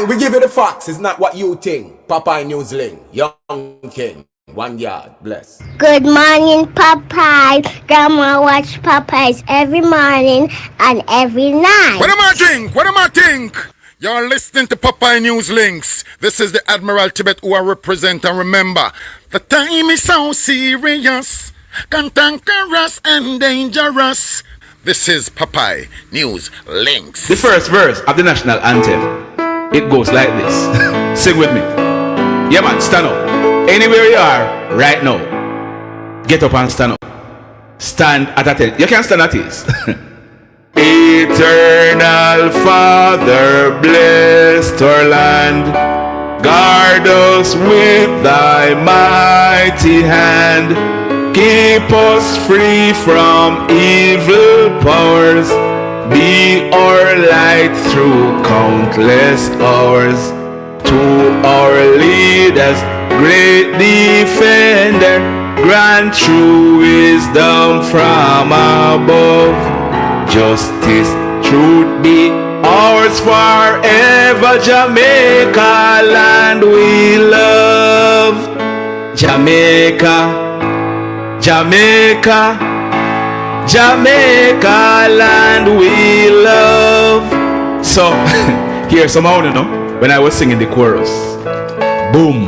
we give you the facts. It's not what you think. Popeye Newsling, Young King, 1 yard, bless. Good morning, Popeye. Grandma watch Popeyes every morning and every night. What am I drink? What am I think? You're listening to Popeye News Links. This is the Admiral Tibet who I represent. And remember, the time is so serious, cantankerous and dangerous. This is Popeye News Links. The first verse of the national anthem, it goes like this. Sing with me. Yeah man, stand up. Anywhere you are right now, get up and stand up. Stand at attention. You can stand at ease. Eternal Father, bless our land. Guard us with thy mighty hand. Keep us free from evil powers. Be our light through countless hours. To our leaders, great defender, grant true wisdom from above. Justice, truth be ours forever. Jamaica, land we love. Jamaica, Jamaica, Jamaica, land we love. So, here's some how you know when I was singing the chorus. Boom.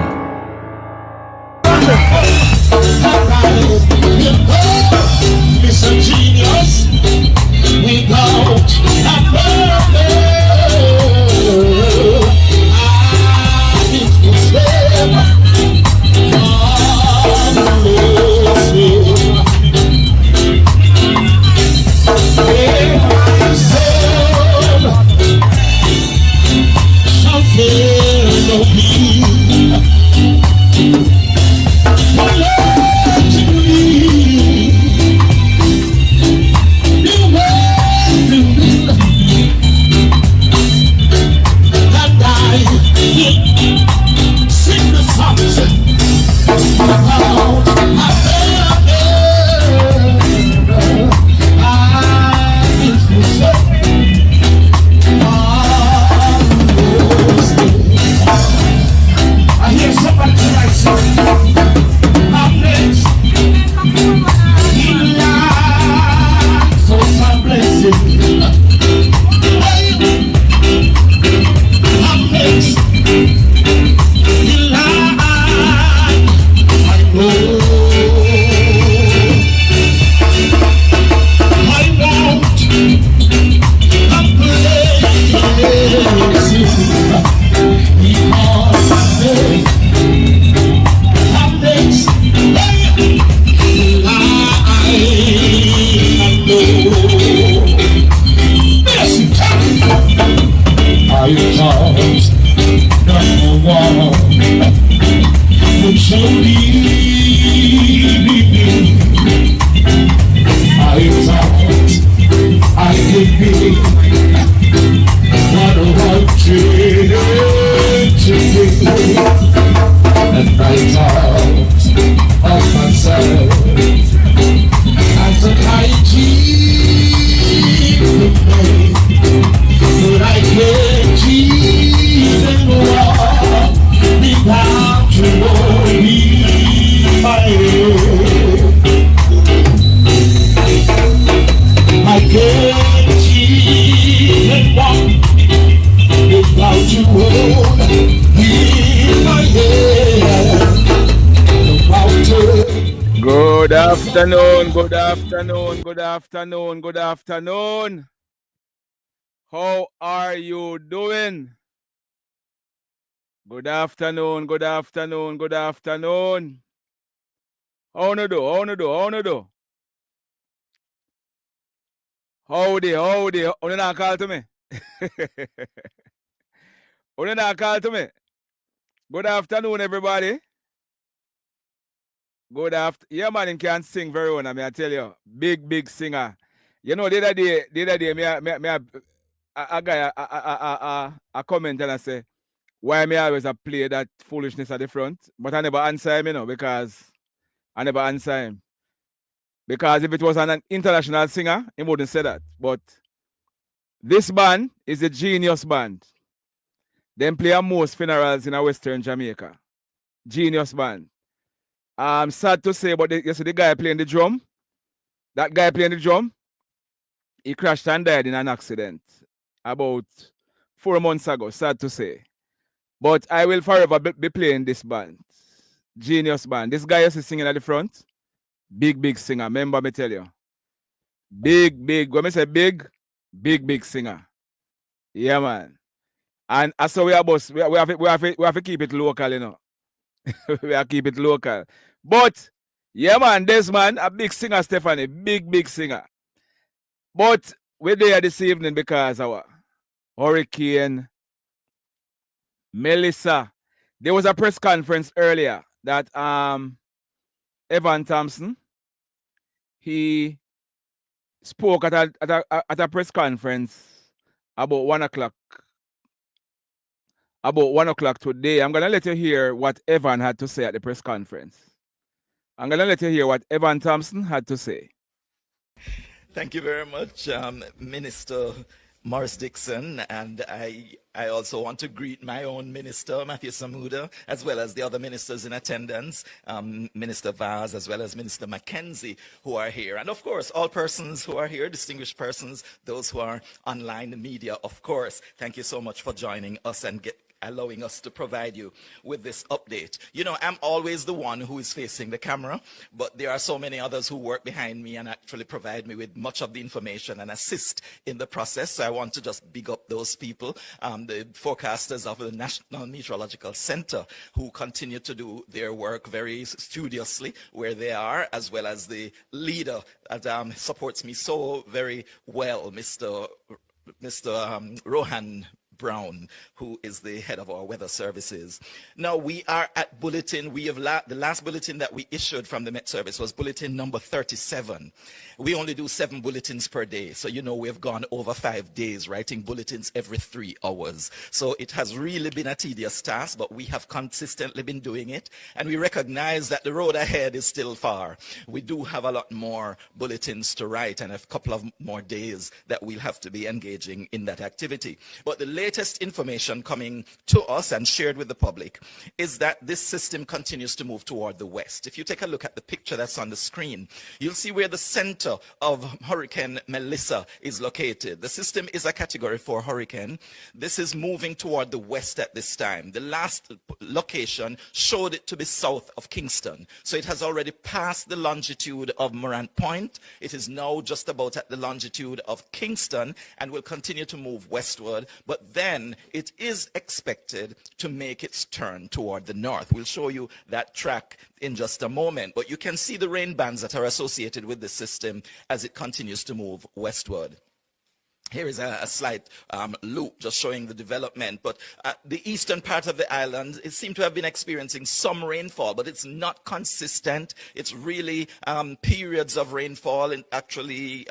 Mr. Genius, without a brother, it was them shall fail no peace. Sing the songs about I hear somebody tonight say, I'm next in line for some blessing. I'm next in line. I know I won't I could be what I wanted to be, and I thought of myself as a hygiene but I can't even walk without you holding my hand. I can't even walk without you holding my hand. Good afternoon, good afternoon, good afternoon, good afternoon. How are you doing? Good afternoon, good afternoon, good afternoon. How you do? How you do? How you do? Howdy, howdy. How you not call to me? How you not call to me? Good afternoon, everybody. Good after. Yeah, man, him can sing very well. I mean, I tell you, big singer. You know, the other day, a guy a comment and I say, why me always a play that foolishness at the front? But I never answer him, you know, because I never answer him. Because if it was an international singer, he wouldn't say that. But this band is a genius band. Them play at most funerals in a Western Jamaica. Genius band. Sad to say, but you see the guy playing the drum. That guy playing the drum, he crashed and died in an accident about 4 months ago. Sad to say. But I will forever be playing this band. Genius band. This guy is singing at the front. Big singer. Remember me tell you. Big. When I say big singer. Yeah, man. And as so we are boss, we have to keep it local, you know. We have to keep it local. But yeah, man, this man, a big singer, Stephanie. Big singer. But we're there this evening because our Hurricane Melissa. There was a press conference earlier that Evan Thompson, he spoke at a press conference about 1 o'clock. About 1 o'clock today. I'm gonna let you hear what Evan had to say at the press conference. I'm gonna let you hear what Evan Thompson had to say. Thank you very much, Minister Morris Dixon, and I also want to greet my own minister, Matthew Samuda, as well as the other ministers in attendance, Minister Vaz, as well as Minister Mackenzie, who are here. And of course, all persons who are here, distinguished persons, those who are online, the media, of course. Thank you so much for joining us and allowing us to provide you with this update. You know, I'm always the one who is facing the camera, but there are so many others who work behind me and actually provide me with much of the information and assist in the process. So I want to just big up those people, the forecasters of the National Meteorological Center, who continue to do their work very studiously where they are, as well as the leader that supports me so very well, Mr. Rohan Brown, who is the head of our weather services. Now we are at bulletin. We have the last bulletin that we issued from the Met Service was bulletin number 37. We only do 7 bulletins per day. So, you know, we have gone over 5 days writing bulletins every 3 hours. So it has really been a tedious task, but we have consistently been doing it. And we recognize that the road ahead is still far. We do have a lot more bulletins to write and a couple of more days that we'll have to be engaging in that activity. But the latest information coming to us and shared with the public is that this system continues to move toward the west. If you take a look at the picture that's on the screen, you'll see where the center of Hurricane Melissa is located. The system is a Category 4 hurricane. This is moving toward the west at this time. The last location showed it to be south of Kingston. So it has already passed the longitude of Morant Point. It is now just about at the longitude of Kingston and will continue to move westward. But then it is expected to make its turn toward the north. We'll show you that track in just a moment. But you can see the rain bands that are associated with the system as it continues to move westward. Here is a slight loop just showing the development. But the eastern part of the island, it seems to have been experiencing some rainfall, but it's not consistent. It's really periods of rainfall and actually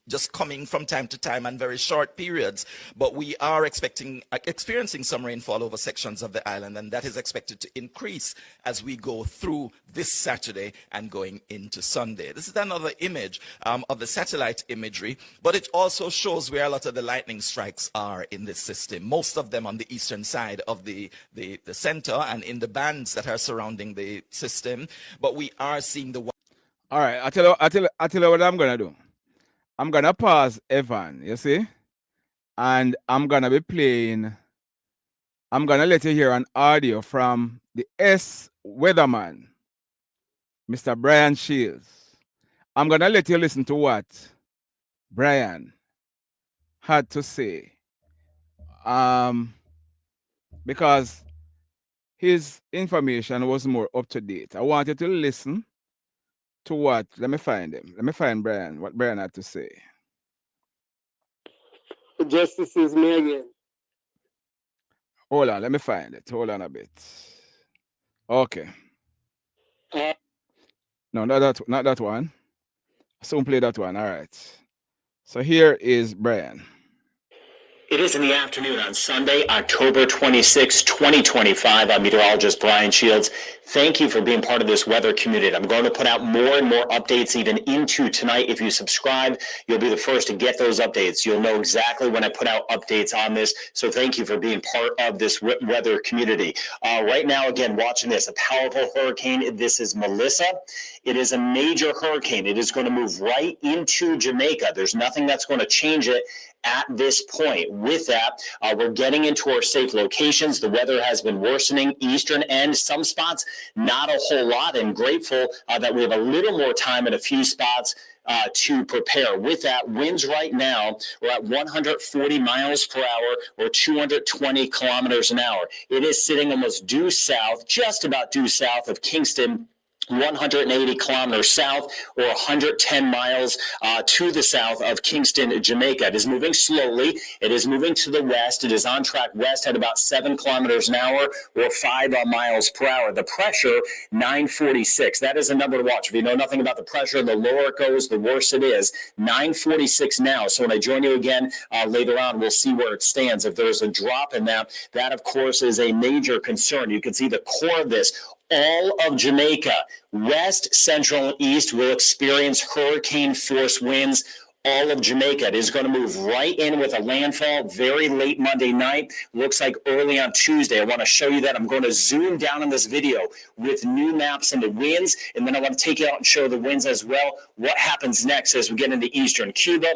just coming from time to time and very short periods. But we are experiencing some rainfall over sections of the island, and that is expected to increase as we go through this Saturday and going into Sunday. This is another image of the satellite imagery, but it also shows where a lot of the lightning strikes are in this system. Most of them on the eastern side of the center and in the bands that are surrounding the system. But we are seeing the... All right, I tell you what I'm gonna do. I'm gonna pause Evan, you see, and I'm gonna be playing. I'm gonna let you hear an audio from the S weatherman, Mr. Brian Shields. I'm gonna let you listen to what Brian had to say, because his information was more up to date. I want you to listen to what. Let me find him. Let me find Brian. What Brian had to say. Justice is me again. Hold on. Let me find it. Hold on a bit. Okay. No, not that one. Soon play that one. All right. So here is Brian. It is in the afternoon on Sunday, October 26, 2025. I'm meteorologist Brian Shields. Thank you for being part of this weather community. I'm going to put out more and more updates even into tonight. If you subscribe, you'll be the first to get those updates. You'll know exactly when I put out updates on this. So thank you for being part of this weather community. Right now, again, watching this, a powerful hurricane. This is Melissa. It is a major hurricane. It is going to move right into Jamaica. There's nothing that's going to change it at this point. With that, we're getting into our safe locations. The weather has been worsening eastern end, some spots, not a whole lot, and grateful that we have a little more time in a few spots to prepare. With that, winds right now, we're at 140 miles per hour or 220 kilometers an hour. It is sitting almost due south, just about due south of Kingston, 180 kilometers south or 110 miles to the south of Kingston, Jamaica. It is moving slowly. It is moving to the west. It is on track west at about 7 kilometers an hour or 5 miles per hour. The pressure, 946. That is a number to watch. If you know nothing about the pressure, the lower it goes, the worse it is. 946 now. So when I join you again later on, we'll see where it stands. If there's a drop in that, that of course is a major concern. You can see the core of this. All of Jamaica, west, central, and east will experience hurricane force winds. All of Jamaica. It is going to move right in with a landfall very late Monday night. Looks like early on Tuesday. I want to show you that. I'm going to zoom down on this video with new maps and the winds, and then I want to take you out and show the winds as well. What happens next as we get into eastern Cuba,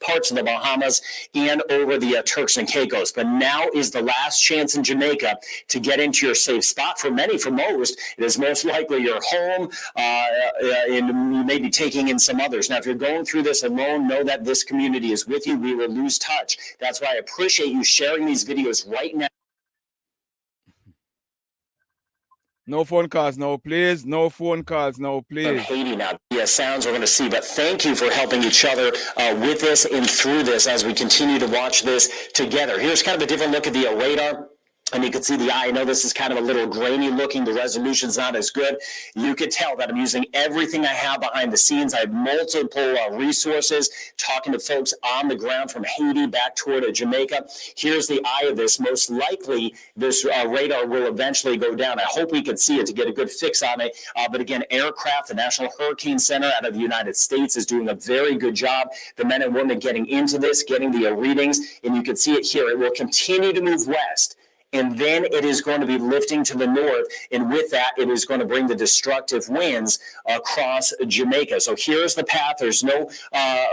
parts of the Bahamas, and over the Turks and Caicos. But now is the last chance in Jamaica to get into your safe spot. For many, for most, it is most likely your home, and you may be taking in some others. Now, if you're going through this alone, know that this community is with you. We will lose touch. That's why I appreciate you sharing these videos right now. No phone calls, no, please. No phone calls, no, please. Haiti now. Yeah, sounds we're going to see, but thank you for helping each other with this and through this as we continue to watch this together. Here's kind of a different look at the radar. And you can see the eye. I know this is kind of a little grainy looking. The resolution's not as good. You can tell that I'm using everything I have behind the scenes. I have multiple resources, talking to folks on the ground from Haiti back toward Jamaica. Here's the eye of this. Most likely, this radar will eventually go down. I hope we can see it to get a good fix on it. But again, aircraft, the National Hurricane Center out of the United States is doing a very good job. The men and women getting into this, getting the readings, and you can see it here. It will continue to move west. And then it is going to be lifting to the north. And with that, it is going to bring the destructive winds across Jamaica. So here's the path. There's no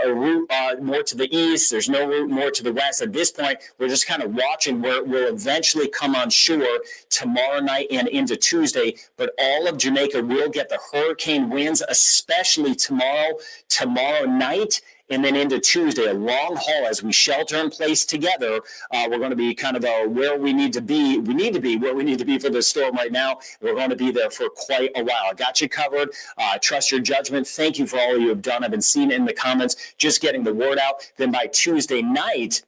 route more to the east. There's no route more to the west. At this point, we're just kind of watching where it will eventually come on shore tomorrow night and into Tuesday. But all of Jamaica will get the hurricane winds, especially tomorrow night. And then into Tuesday, a long haul as we shelter in place together. We're going to be kind of where we need to be. We need to be where we need to be for the storm right now. We're going to be there for quite a while. I got you covered. Trust your judgment. Thank you for all you have done. I've been seeing it in the comments, just getting the word out. Then by Tuesday night,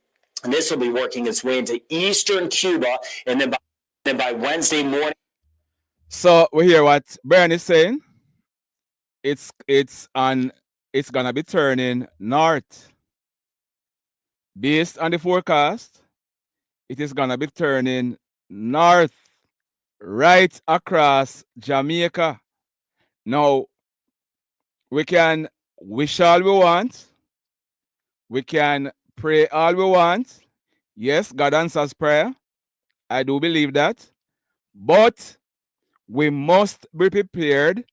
and this will be working its way into eastern Cuba. And then by Wednesday morning. So we hear what Brian is saying. It's gonna be turning north. Based on the forecast, it is gonna be turning north, right across Jamaica. Now, we can wish all we want. We can pray all we want. Yes, God answers prayer. I do believe that. But we must be prepared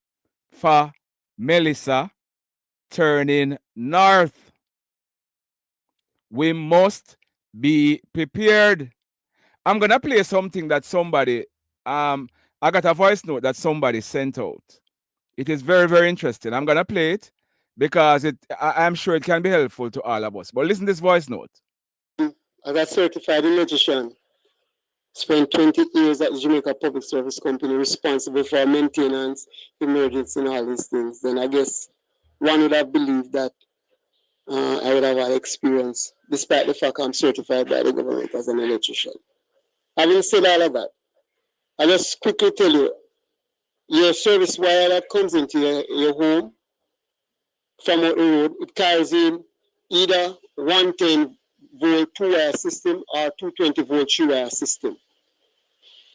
for Melissa turning north. We must be prepared. I'm gonna play something that somebody I got a voice note that somebody sent out. It is very, very interesting. I'm gonna play it because I'm sure it can be helpful to all of us. But listen to this voice note. As a certified electrician, spent 20 years at the Jamaica Public Service Company responsible for maintenance, emergency, and all these things. Then I guess one would have believed that I would have had experience, despite the fact I'm certified by the government as an electrician. Having said all of that, I just quickly tell you, your service wire that comes into your home from out the road, it carries in either 110 volt 2-wire system or 220 volt 3-wire system.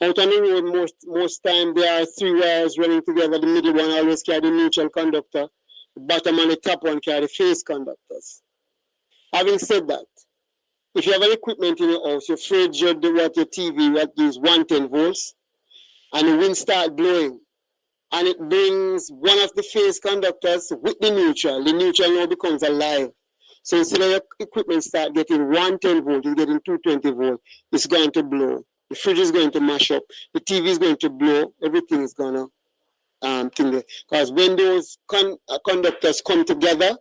Out on the road, most time there are 3 wires running together. The middle one always carry the neutral conductor. The bottom and the top one carry the phase conductors. Having said that, if you have an equipment in your house, your fridge, your TV, what gives 110 volts, and the wind start blowing, and it brings one of the phase conductors with the neutral now becomes alive. So instead of your equipment start getting 110 volt, it's getting 220 volt, it's going to blow. The fridge is going to mash up, the TV is going to blow, everything is going to thing there. Because when those conductors come together,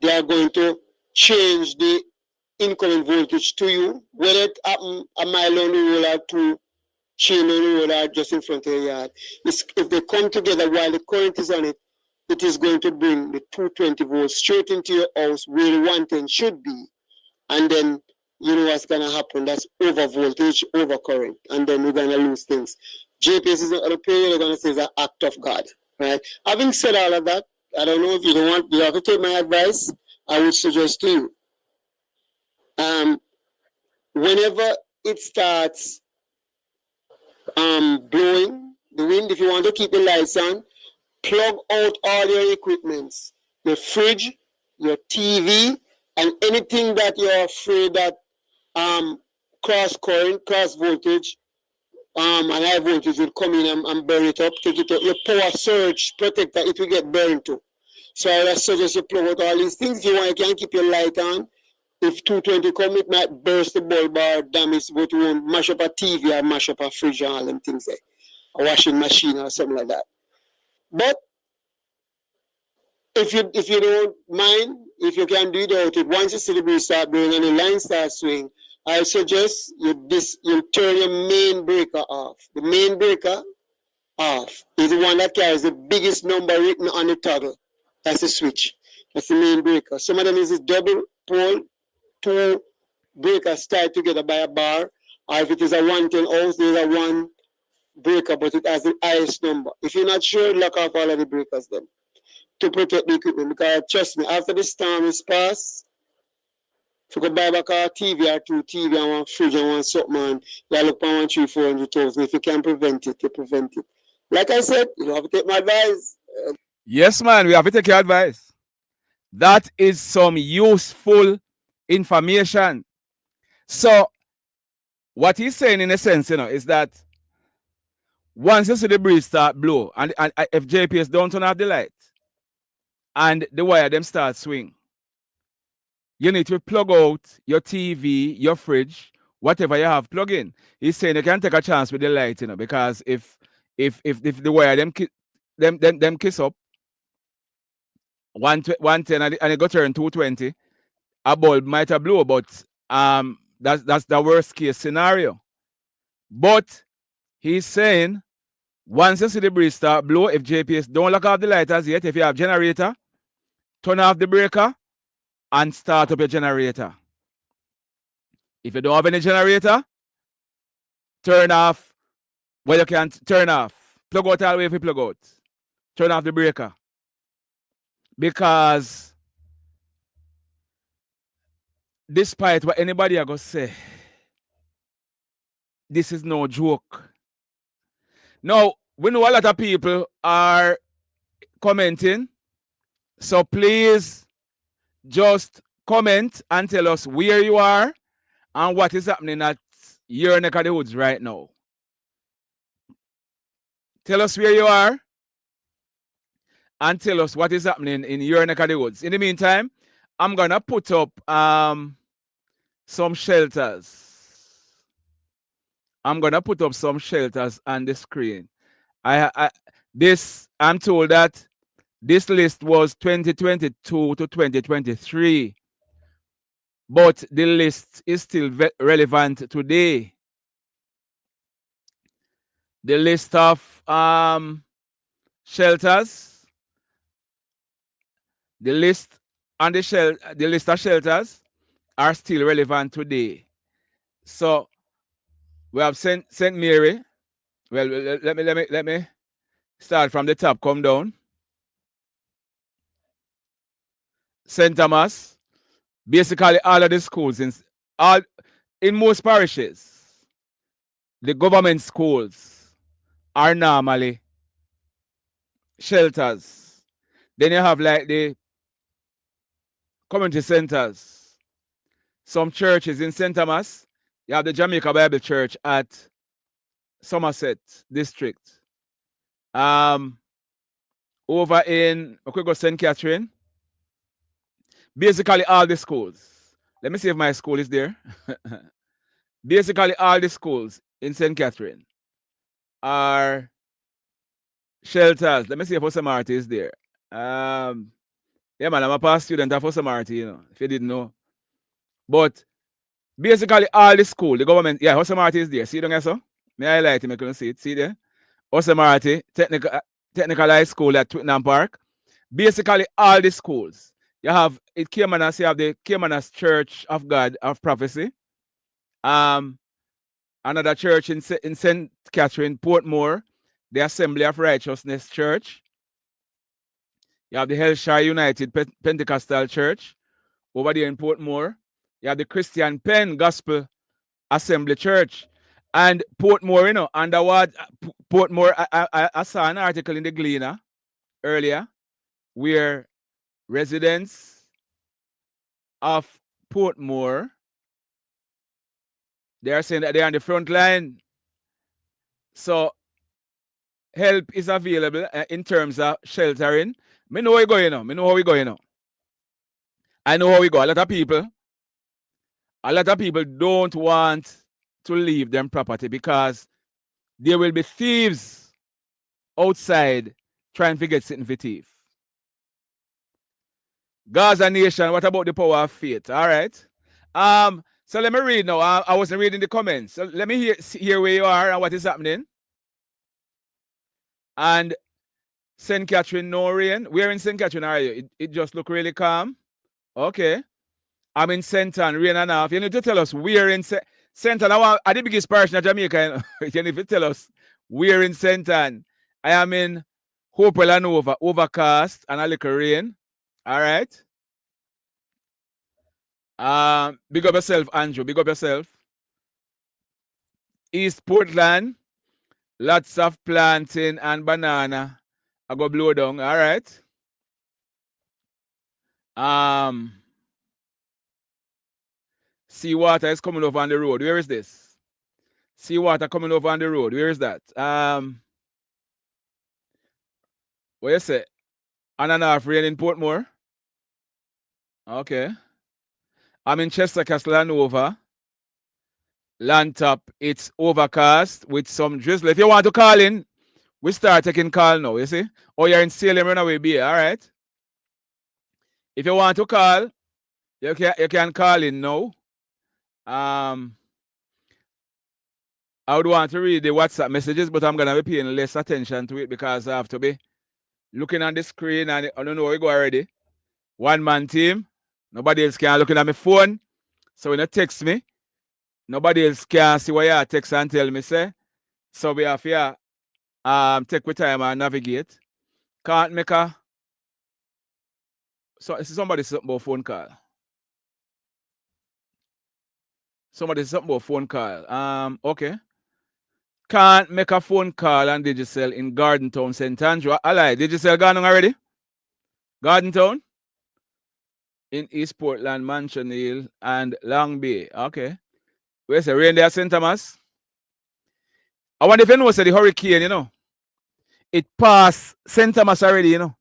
they are going to change the incoming voltage to you, whether it happen a mile on the road or 2 chain on the road or just in front of your yard. If they come together while the current is on it, it is going to bring the 220 volts straight into your house where the 110 should be. And then you know what's going to happen. That's over voltage, over current. And then we're going to lose things. JPS is the period they're going to say is an act of God. Right? Having said all of that, I don't know if you don't want, you have to take my advice. I would suggest to you. Whenever it starts blowing, the wind, if you want to keep the lights on, plug out all your equipments, your fridge, your TV, and anything that you're afraid that cross current, cross voltage, and high voltage will come in and burn it up, take it up. Your power surge protector, it will get burned too. So I would suggest you plug out all these things. If you want, you can keep your light on. If 220 come, it might burst the bulb or damage, but you won't mash up a TV or mash up a fridge and all them things there. A washing machine or something like that. But if you don't mind, if you can do it without it, once you see the breeze start blowing and the line starts swinging, I suggest you turn your main breaker off. The main breaker off is the one that carries the biggest number written on the toggle. That's the switch. That's the main breaker. Some of them is double pole, 2 breakers tied together by a bar, or if it is a 110 house, there's a 1 breaker, but it has the highest number. If you're not sure, lock off all of the breakers then to protect the equipment. Because trust me, after the storm is past, if you could buy back a TV or 2 TV and 1 fridge and 1 something, and you look for 1, 3, 400,000. If you can prevent it, you prevent it. Like I said, you don't have to take my advice. Yes, man, we have to take your advice. That is some useful information. So, what he's saying in a sense, is that once you see the breeze start blow, and if JPS don't turn off the light, and the wire them start swing, you need to plug out your TV, your fridge, whatever you have plug in. He's saying you can take a chance with the light, because if the wire them kiss up 110 and it go turn 220, a bulb might have blow, but that's the worst case scenario. But he's saying once you see the breeze start blow, if JPS don't lock off the light as yet, if you have generator, turn off the breaker and start up your generator. If you don't have any generator, turn off what you can turn off. Plug out all the way if you plug out. Turn off the breaker. Because despite what anybody are going to say, this is no joke. Now, we know a lot of people are commenting. So please just comment and tell us where you are and what is happening at your neck of the woods right now. Tell us where you are and tell us what is happening in your neck of the woods. In the meantime, I'm going to put up some shelters. I'm going to put up some shelters on the screen. I'm told that this list was 2022 to 2023, but the list is still relevant today. The list of shelters, the list of shelters are still relevant today. So we have St. Mary. Well, let me start from the top, come down. St. Thomas, basically all of the schools all in most parishes, the government schools are normally shelters. Then you have like the community centers. Some churches in St. Thomas, you have the Jamaica Bible Church at Somerset District. Over in St. Catherine, basically all the schools. Let me see if my school is there. Basically all the schools in St. Catherine are shelters. Let me see if Osamarty is there. Yeah, man, I'm a past student of Osamarty, you know, if you didn't know. But basically all the school, the government, yeah, Osamarty is there. See it, so? May I highlight it, I couldn't see it. See there? Osamarty, technical high school at Twickenham Park. Basically all the schools. You have it Caymanas, you have the Caymanas Church of God of Prophecy. Another church in St. Catherine, Portmore, the Assembly of Righteousness Church. You have the Hellshire United Pentecostal Church over there in Portmore. You have the Christian Penn Gospel Assembly Church. And Portmore, you know, underwater, Portmore, I saw an article in the Gleaner earlier where residents of Portmore, they are saying that they're on the front line. So help is available in terms of sheltering. Me know how we go, you know. Me know how we go, you know. I know how we go. A lot of people don't want to leave them property because there will be thieves outside trying to get something for thief. Gaza nation, what about the power of faith? All right. So let me read now. I wasn't reading the comments. So let me hear where you are and what is happening. And St. Catherine, no rain. Where in St. Catherine are you? It just look really calm. Okay. I'm in St. Ann, rain and half. You need to tell us where in St. Ann. I the biggest parish in Jamaica. You need to tell us where in St. Ann. I am in Hopewell and overcast and a little rain. All right. Big up yourself, Andrew. Big up yourself. East Portland, lots of planting and banana. I go blow down. All right. Seawater is coming over on the road. Where is this? Seawater coming over on the road. Where is that? What you say? On and off rain in Portmore. Okay. I'm in Chester Castle and over. Landtop, it's overcast with some drizzle. If you want to call in, we start taking call now, you see? Or you're in Salem Runaway Bay, all right? If you want to call, you can call in now. I would want to read the WhatsApp messages, but I'm going to be paying less attention to it because I have to be looking on the screen and I don't know where we go already. One man team. Nobody else can looking at my phone. So when you text me, nobody else can see what you text and tell me, say. So we have here, take with time and navigate. Can't make a... So somebody something about phone call. Somebody something about phone call. Okay. Can't make a phone call on Digicel in Garden Town, St. Andrew. I lie. Digicel gone on already? Garden Town? In East Portland, Mansion Hill, and Long Bay. Okay. Where's the rain there, St. Thomas? I wonder if you know the hurricane, you know. It passed St. Thomas already, you know.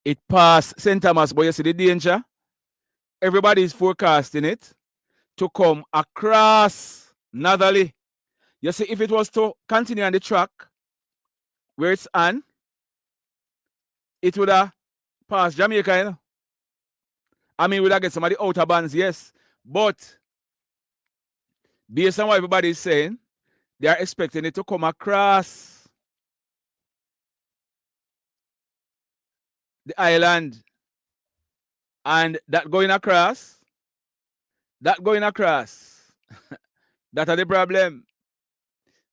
It passed St. Thomas, but you see the danger? Everybody is forecasting it to come across Natherley. You see, if it was to continue on the track where it's on, it would have passed Jamaica, you know. I mean, would have get some of the outer bands, yes. But based on what everybody is saying, they are expecting it to come across the island. And that going across, that are the problem.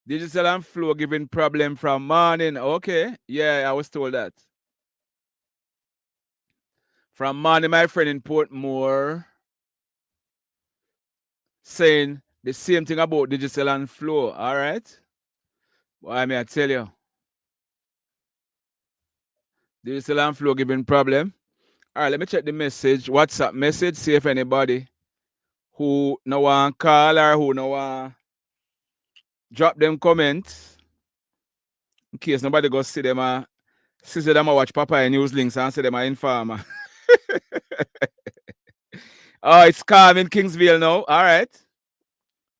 Digital and flow giving problem from morning. Okay. Yeah, I was told that. From morning, my friend in Portmore. saying the same thing about digital and flow. All right. Why may I tell you? Digital and flow giving problem. All right, let me check the message. WhatsApp message. See if anybody who no one call or who no one drop them comments. In case nobody go see them see them watch Papa News Links and see them informer. Oh, it's calm in Kingsville now. All right.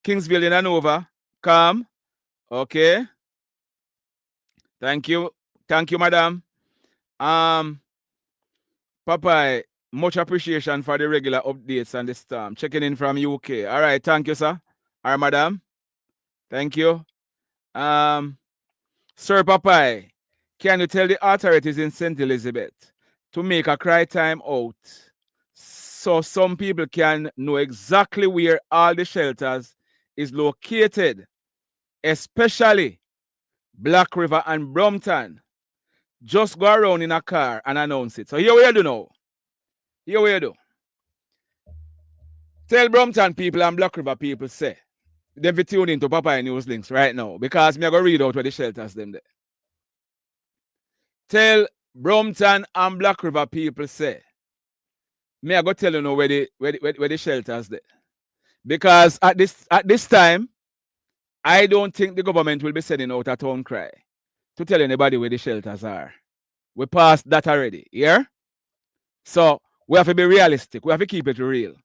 Kingsville in Hanover. Calm. Okay. Thank you. Thank you, madam. Papa, much appreciation for the regular updates and the storm. Checking in from UK. All right. Thank you, sir. All right, madam. Thank you. Sir Popeye, can you tell the authorities in St. Elizabeth to make a cry time out so some people can know exactly where all the shelters is located, especially Black River and Brompton? Just go around in a car and announce it. So here we do now. Here we do. Tell Brompton people and Black River people say, them be tune into Papa News Links right now because me I go read out where the shelters them there. Tell Brompton and Black River people say, me I go tell you now where the shelters there. Because at this time, I don't think the government will be sending out a town cry to tell anybody where the shelters are. We passed that already, yeah? So we have to be realistic. We have to keep it real.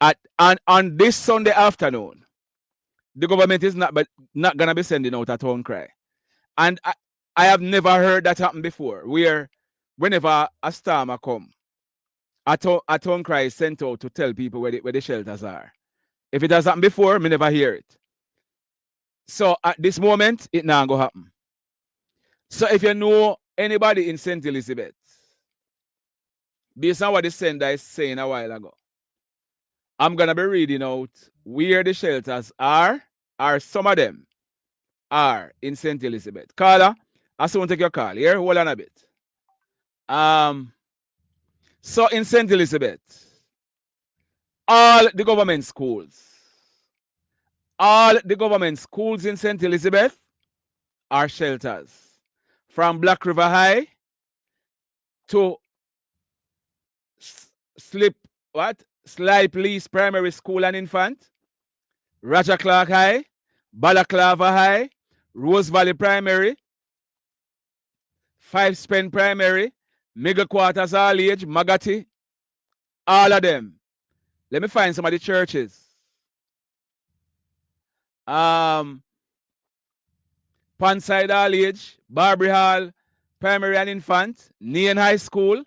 And on this Sunday afternoon, the government is not gonna be sending out a town cry. And I have never heard that happen before, where whenever a storm come, a town cry is sent out to tell people where the shelters are. If it has happened before, me never hear it. So at this moment, it now go happen. So if you know anybody in St. Elizabeth, based on what the sender is saying a while ago, I'm gonna be reading out where the shelters are, or some of them are in St. Elizabeth. Caller, I still want to take your call. Here, hold on a bit. So in St. Elizabeth, all the government schools in St. Elizabeth are shelters. From Black River High to Sly Police Primary School and Infant, Roger Clark High, Balaclava High, Rose Valley Primary, Five Spen Primary, Mega Quarters All Age, Magati, all of them. Let me find some of the churches. Panside All Age, Barbary Hall, Primary and Infant, Nean High School,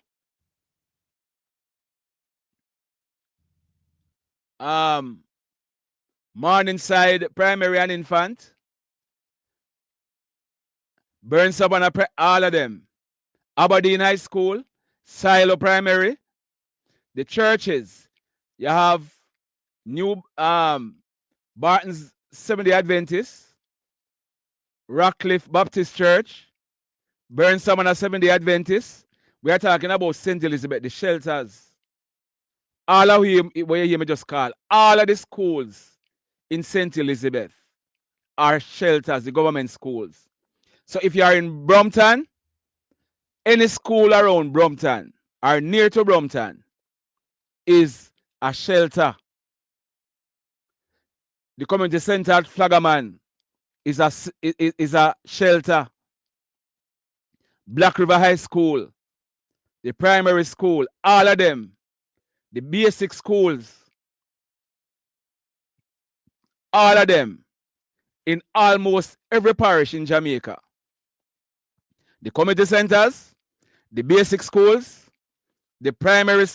Morningside Primary and Infant, Burn Savannah, all of them. Aberdeen High School, Silo Primary, the churches. You have New Barton's Seventh-day Adventist, Rockcliffe Baptist Church, Burn Savannah Seventh-day Adventist. We are talking about St. Elizabeth, the shelters. All of you, where you hear me just call, all of the schools in St. Elizabeth are shelters, the government schools. So if you are in Brompton, any school around Brompton or near to Brompton is a shelter. The community center at Flaggerman is a shelter. Black River High School, the primary school, all of them, the basic schools, all of them in almost every parish in Jamaica. The community centers, the basic schools, the primary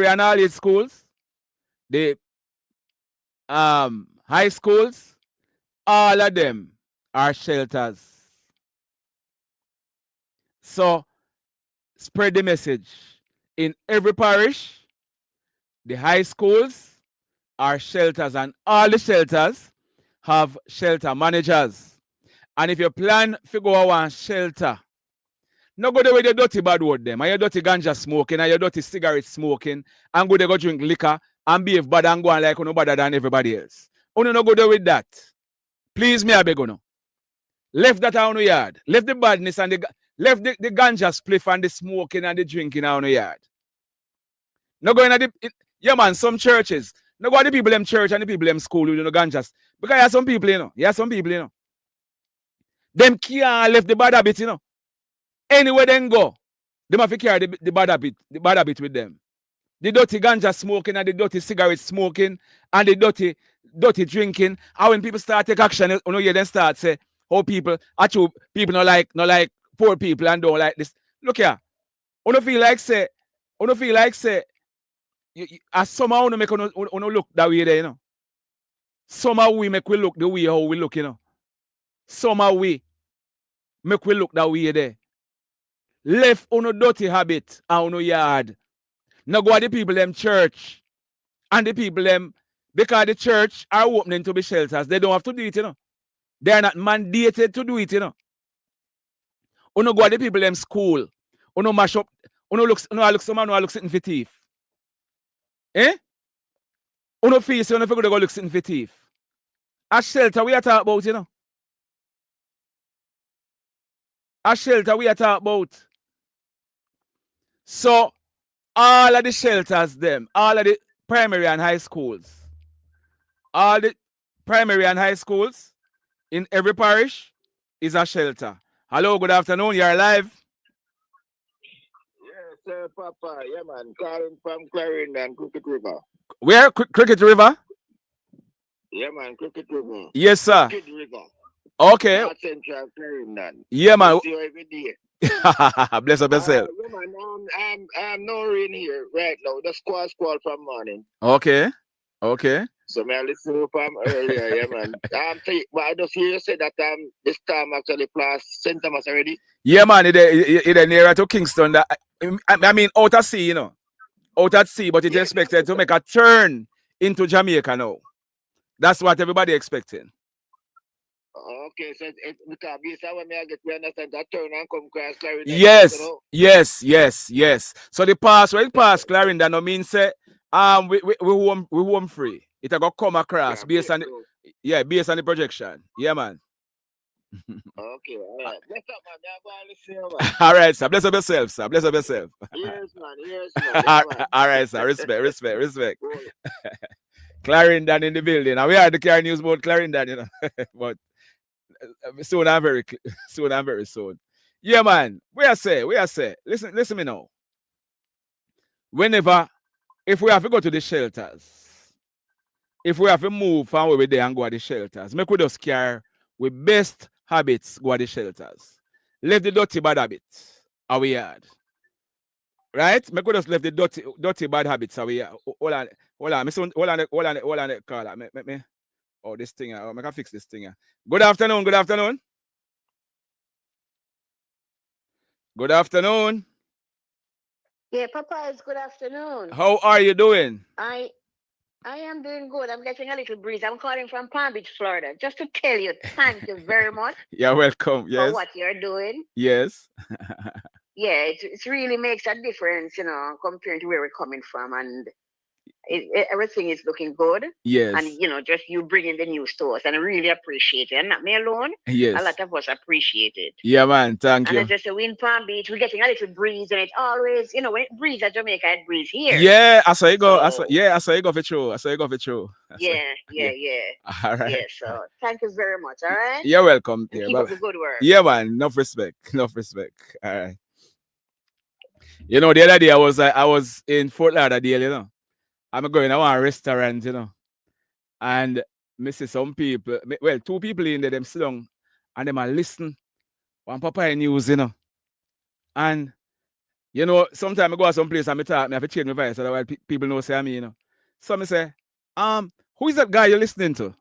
and all age schools, the high schools, all of them are shelters. So spread the message. In every parish, the high schools are shelters, and all the shelters have shelter managers. And if you plan to go one shelter, no go there with your dirty bad word them, and your dirty ganja smoking, and your dirty cigarette smoking, and go there go drink liquor, and behave bad and go on like no better than everybody else. Uno no go there with that. Please me I beg uno. Left that on the yard. Left the badness and left the ganja spliff and the smoking and the drinking on the yard. No going at the yeah man, some churches. No go at the people in church and the people in school with no ganjas. Because you have some people, you know. You have some people, you know. Them can't left the bad habit, you know. Anywhere they go, they have to carry the bad habit with them. The dirty ganja smoking and the dirty cigarette smoking and the dirty drinking. And when people start take action, you know, you then start say, oh people, actually people not like poor people and don't like this. Look here, you don't feel like say, as somehow you make you look that way there, you know. Somehow we make we look the way how we look, you know. Somehow we make we look that way there. Left on a dirty habit on a yard. Now go to the people them church and the people them because the church are opening to be shelters. They don't have to do it, you know. They are not mandated to do it, you know. Uno go to the people them school. Uno mash up. Uno look someone who look sitting for thief. Eh? Uno feel so uno figure go look sitting for thief. A shelter we are talking about, you know. A shelter we are talking about. So all of the shelters them, all of the primary and high schools, all the primary and high schools in every parish is a shelter. Hello, good afternoon. You're live. Yes, sir, Papa. Yeah, man. Calling from Clarendon, Crooked River. Where? Cricket River? Yeah, man. Crooked River. Yes, sir. Crooked River. Okay. North Central Clarendon. Yeah, man. See you every day. Bless up yourself. Yeah, man. I'm no rain here right now. The squall from morning. Okay. Okay. So may I listen from earlier, yeah, man. But I just hear you say that this time actually plus St. Thomas already. Yeah, man. It's nearer to Kingston. I mean, out at sea, you know. Out at sea, but it's expected to make a turn into Jamaica now. That's what everybody expecting. Okay, so because based on when I get to understand that turn and come across Clarendon. Yes. So the pass, when it pass Clarendon, no means say we home free. It got come across based on the projection. Yeah, man. Okay, all right. Bless up, man. All right, sir. Bless up yourself, sir. Bless up yourself. Yes, man. Yeah, man. All right, sir. Respect. Clarendon in the building. And we are the Car News about Clarendon, you know. But soon and very soon. Yeah, man. We are say. Listen me now. If we have to go to the shelters, if we have to move from where we there and go to the shelters, make we just care with best habits go to the shelters. Leave the dirty bad habits our yard. Right? Make we just leave the dirty bad habits our yard. Hold on. Hold on, caller. Me. Oh, this thing. I can fix this thing. Good afternoon. Good afternoon. Yeah, Papa, it's good afternoon. How are you doing? I am doing good. I'm getting a little breeze. I'm calling from Palm Beach, Florida. Just to tell you, thank you very much. You're welcome. Yes. For what you're doing. Yes. Yeah, it really makes a difference, you know, compared to where we're coming from, and everything is looking good. Yes. And you know, just you bringing the news to us, and I really appreciate it. And not me alone. Yes. A lot of us appreciate it. Yeah, man. Thank you. And I just say we in Palm Beach, we're getting a little breeze, and it always, you know, when it breeze at Jamaica, it breeze here. Yeah, I saw you go. I saw you go for true. Yeah. All right. Yeah, so thank you very much. All right. You're welcome. Keep up the good work. Yeah, man. Enough respect. All right. You know, the other day I was in Fort Lauderdale, you know. I'm going to one restaurant, you know. And I see some people, well, two people in there, them sit down and them are listen. One Papa news, you know. And you know, sometimes I go to some place and I talk, I have to change my voice so that people know say me, you know. So I say, who is that guy you're listening to?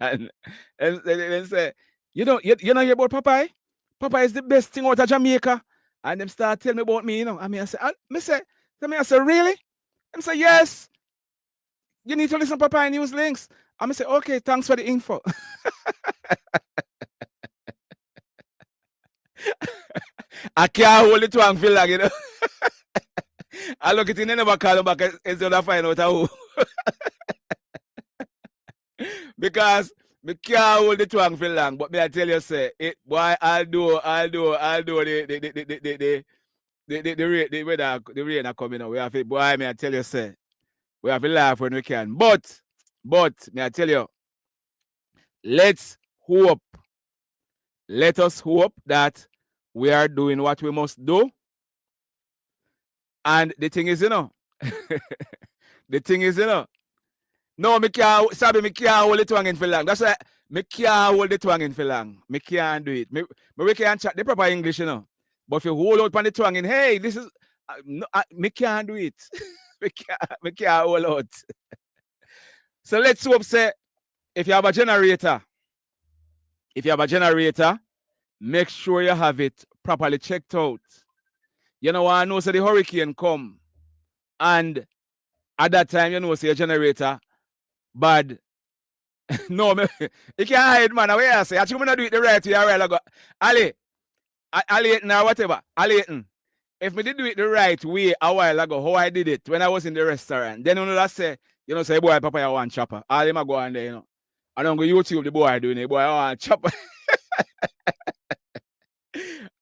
and they say, you know hear about Popeye? Popeye is the best thing out of Jamaica. And them start telling me about me, you know. I mean, I say, really? And say, yes. You need to listen to Popeye News Links. I say, okay, thanks for the info. I can't hold it to and feel like, you know. I look at it, they never call him back instead of find out who. Because me can't hold the twang for long, but me I tell you, say, it, boy, I'll do the rain are coming out. We have to, boy, me I tell you, say, we have to laugh when we can. But, me I tell you, let's hope, let us hope that we are doing what we must do. And the thing is, the thing is, no, me can't, Sabi, me can't hold the twang in for long. That's why me can't hold the twang in for long. Me can't do it. We can't chat the proper English, But if you hold out on the twang in, hey, this is, me can't do it. me can't hold out. So let's hope, say, if you have a generator, make sure you have it properly checked out. You know, I know, say the hurricane come, and at that time, you know, say a generator, bad. No, you can't hide, man. Away I say, actually, I'm not do it the right way. I go, Ali, now whatever. Ali, if me did do it the right way a while ago, how I did it when I was in the restaurant, then you know that say, say, boy, Papa, I want chopper. All him go on there, I don't go YouTube the boy doing it, boy, I want chopper.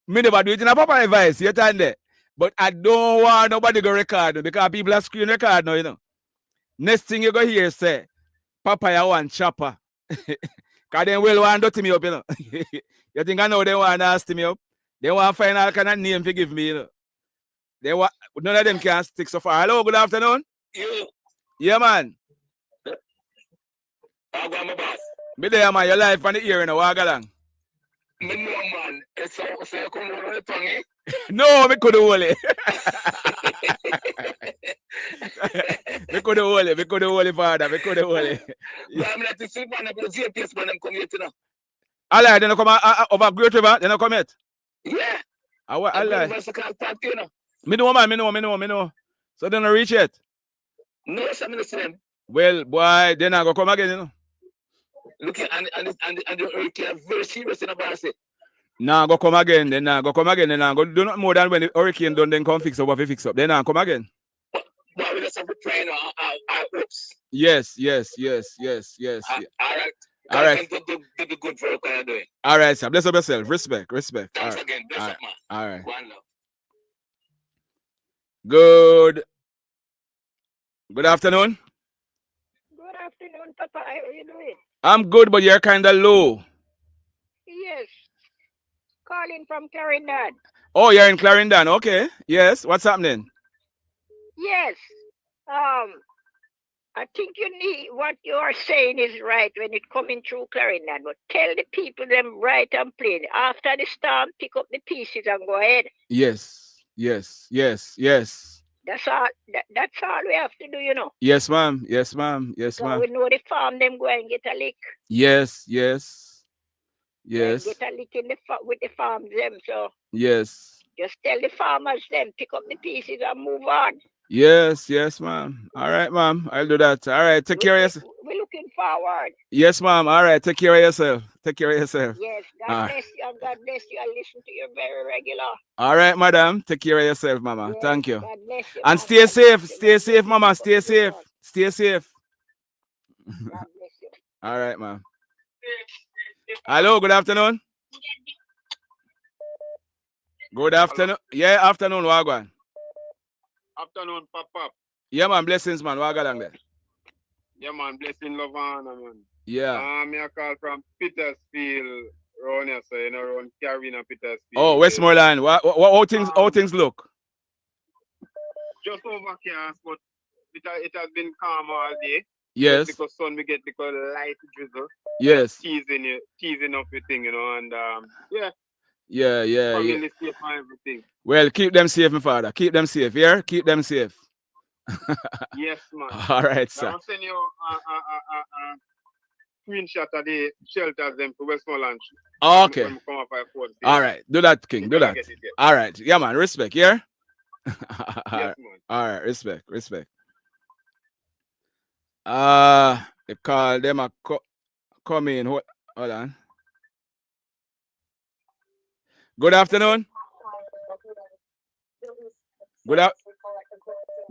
Me never do it in a Papa advice, you understand there. But I don't want nobody go record me because people are screen record now, Next thing you go hear say, Papa, I want chopper. Because they will want to dirty me up, You think I know they want to nasty me up? They want to find all kind of name to give me, They want, none of them can stick so far. Hello, good afternoon. You. Yeah, man. I got my boss. Me there, man. Your life on the ear, walk along. Me know, man. It's so you come over the tongue, eh? No, me couldn't hold it. Me couldn't hold it, father. Me couldn't hold it. I'm not to see one of the GPS when I'm coming here now. All right, then I come over Great River, then I come yet. Yeah. All right. Me know, man. Me know. So then I reach it. No, I'm not saying. Well, boy, then I go come again, Look, and the hurricane very serious in the bar. Nah, go come again, then I go do not more than when the hurricane done, then come fix up what we fix up. Then I come again. But we just have to pray our hopes. Yes. All right. All right. Do the good work you're doing. All right, sir. Bless up yourself. Respect. Thanks again. Bless up, man. All right. One love. Good afternoon. Good afternoon, Papa. How are you doing? I'm good, but you're kind of low. Yes. Calling from Clarendon. Oh, you're in Clarendon. Okay. Yes. What's happening? Yes. I think you need what you are saying is right when it coming through Clarendon, but tell the people them right and plain. After the storm, pick up the pieces and go ahead. Yes. That's all. That's all we have to do, Yes, ma'am. So we know the farm them go and get a lick. Yes. Get a lick in with the farms them. So yes. Just tell the farmers them pick up the pieces and move on. Yes, ma'am. All right, ma'am. I'll do that. All right. Take care of yourself. We're looking forward. Yes, ma'am. All right. Take care of yourself. Yes. God bless you and God bless you. I listen to you very regular. All right, madam. Take care of yourself, mama. Yes, thank you. God bless you. And stay safe, mama. Stay safe. God bless you. All right, ma'am. Hello, good afternoon. Good afternoon. Yeah, afternoon, Wagwan. Afternoon, Papa. Yeah, man, blessings, man. What along there? Yeah, man, blessing Lavana, man. Yeah. Me a call from Petersfield, around here, so around Carolina, Petersfield. Oh, Westmoreland. How things look? Just over here, but it has been calm all day. Yes. Just because sun we get because light drizzle. Yes. Teasing up the thing, and yeah. Yeah. Family safe and everything. Well, keep them safe, my father. Keep them safe, yeah? Keep them safe. Yes, man. All right, sir. I'll send you a screenshot of the shelters them for Westmoreland. Okay. All right. Do that, King. Do that. All right. Yeah, man. Respect, yeah? Yes, man. All right. Respect. They call them a come in. Hold on. Good afternoon.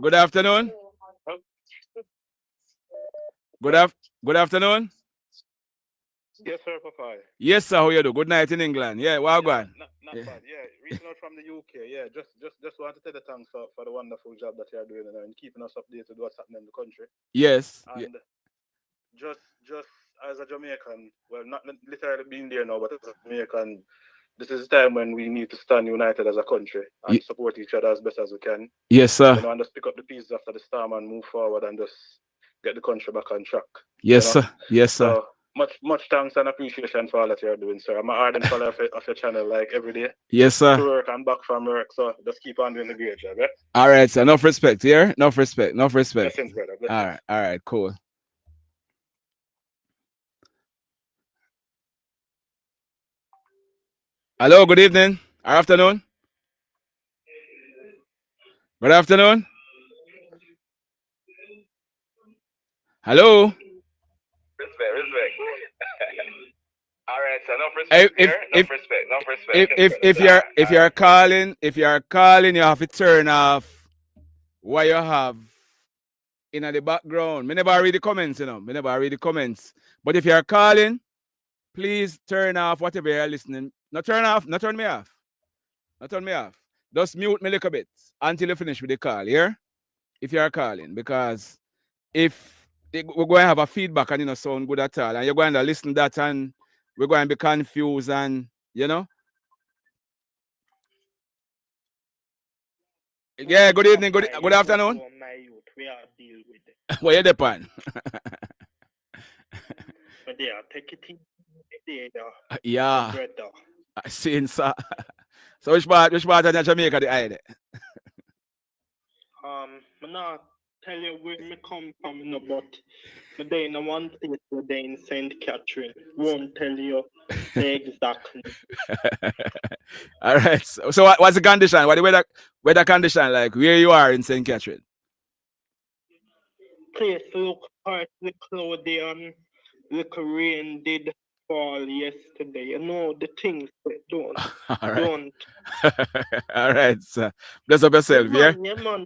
Good afternoon. Good afternoon. Yes, sir, Papa. Yes, sir. How you do? Good night in England. Yeah, well, go on. Not bad. Yeah, reaching out from the UK. Yeah, just want to tell the thanks for the wonderful job that you're doing and keeping us updated with what's happening in the country. Yes. And just as a Jamaican, well, not literally being there now, but as a Jamaican, this is the time when we need to stand united as a country and support each other as best as we can. Yes, sir. And just pick up the pieces after the storm and move forward and just get the country back on track. Yes, sir. Yes, sir. So much thanks and appreciation for all that you're doing, sir. I'm an ardent follower of your channel, like every day. Yes, sir. To work and back from work, so just keep on doing the great job, yeah? All right, sir. Enough respect here. Enough respect. Enough respect. Blessings, brother. Blessings. All right, cool. Hello, good evening or afternoon. Good afternoon. Hello. Respect. All right, so enough respect here. Enough respect. If you're calling, you have to turn off what you have in the background. Me never read the comments, Me never read the comments. But if you're calling, please turn off whatever you're listening. Not turn me off. Just mute me a little bit until you finish with the call, yeah? If you're calling, because if we're going to have a feedback and sound good at all, and you're going to listen to that and we're going to be confused and, Yeah, good evening, good afternoon. Where you depend? Yeah. I see, sir. So which part of Jamaica the eye there? I'm not tell you where me come from, no, but me day in one place, me day in St. Catherine. Won't tell you exactly. All right. So what's the condition? What the weather condition like? Where you are in St. Catherine? Place look partly cloudy and little rain did fall yesterday. You know the things that don't. All right. Don't. All right, sir. Bless up yourself, yeah? Yeah, man.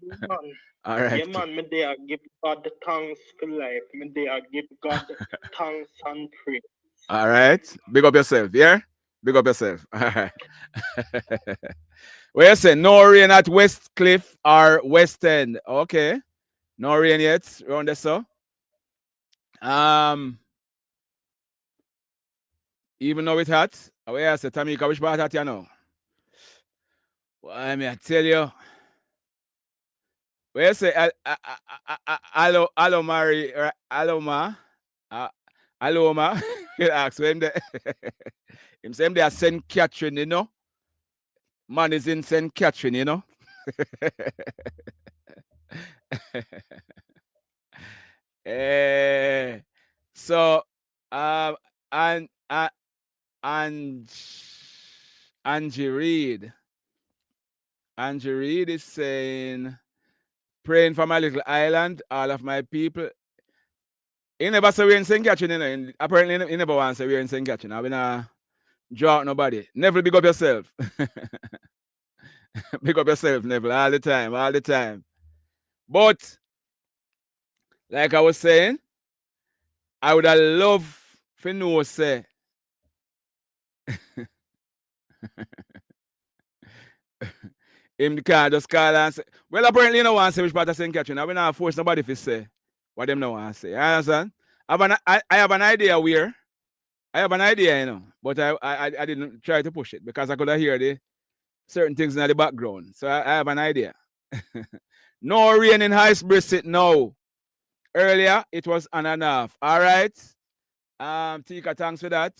All right. Yeah, man, me there give God the thanks for life. Me there give God thanks and praise. All right. Big up yourself, yeah? Big up yourself. All right. Where you say no rain at West Cliff or West End? Okay. No rain yet around there, so. Even though it's hot, where I say Tamika, which part hot you know? Well, I mean, I tell you. Where you say Aloma, Aloma, you ask him there. Him say him there St. Catherine, Man is in St. Catherine, So and Angie Reed is saying, praying for my little island, all of my people. He never say we're in St. Catherine, apparently he never wants to say we're in St. Catherine. I mean, draw out nobody. Neville, big up yourself. Big up yourself, Neville, all the time. But, like I was saying, I would have loved to know, say, him can't just call and say, well, apparently you don't want to say which part of St. Catherine. I will not force nobody to say what them don't want to say. You understand? I have an idea where. I have an idea, but I didn't try to push it because I could hear the certain things in the background. So I have an idea. No rain in High Brissett now. Earlier, it was on and off. All right. Tika, thanks for that.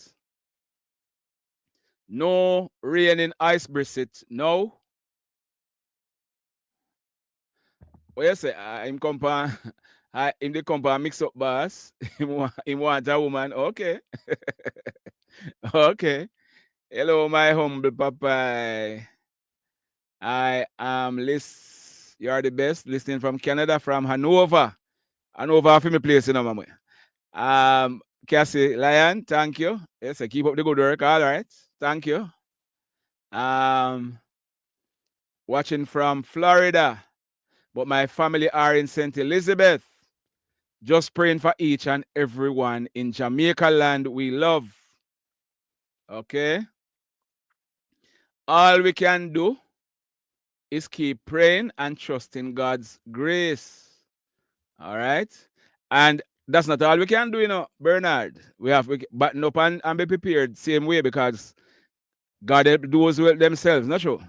No rain in Ice Brissett. No. What you say? In the company mix up boss. Him want a woman. Okay. Okay. Hello, my humble papa. I am Liz. You are the best. Listening from Canada, from Hanover. Hanover, for me place, mama. Cassie Lion, thank you. Yes, keep up the good work. All right. Thank you. Watching from Florida. but my family are in St. Elizabeth. Just praying for each and everyone in Jamaica land we love. Okay? All we can do is keep praying and trusting God's grace. All right? And that's not all we can do, Bernard. We have to button up and be prepared same way because God help those who help themselves, not true?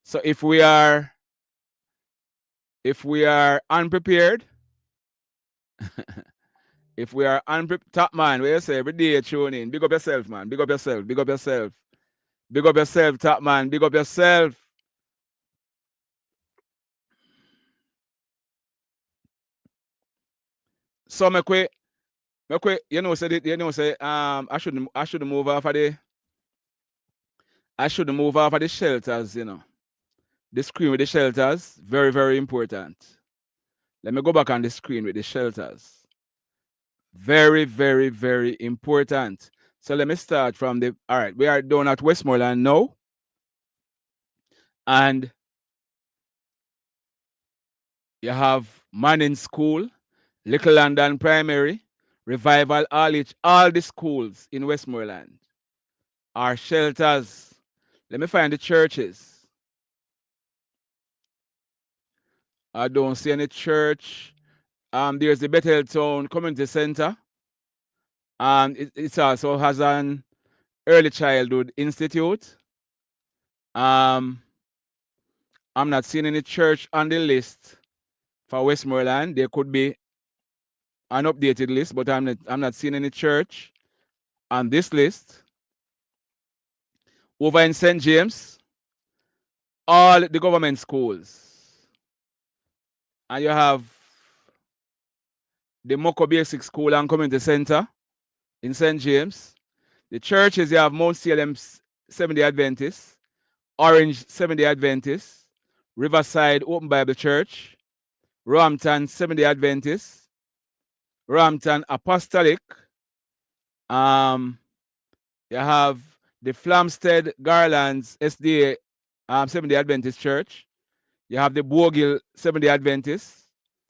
So if we are unprepared, if we are unprepared, top man, what you say every day tune in. Big up yourself, man. Big up yourself. Big up yourself. Big up yourself, top man. Big up yourself. So say I should move off of the shelters, The screen with the shelters, very, very important. Let me go back on the screen with the shelters. Very, very, very important. So let me start from all right, we are down at Westmoreland now. And you have Manning School, Little London Primary, Revival all the schools in Westmoreland are shelters. Let me find the churches. I don't see any church. There's the Bethel Town Community Center. It also has an early childhood institute. I'm not seeing any church on the list for Westmoreland. There could be an updated list, but I'm not seeing any church on this list. Over in St. James, all the government schools. And you have the Moko Basic School and Community Center in St. James. The churches, you have Mount Salem Seventh-day Adventist, Orange Seventh-day Adventist, Riverside Open Bible Church, Rohampton Seventh-day Adventist, Rohampton Apostolic. You have the Flamstead Garlands SDA Seventh-day Adventist Church. You have the Bogill Seventh-day Adventist,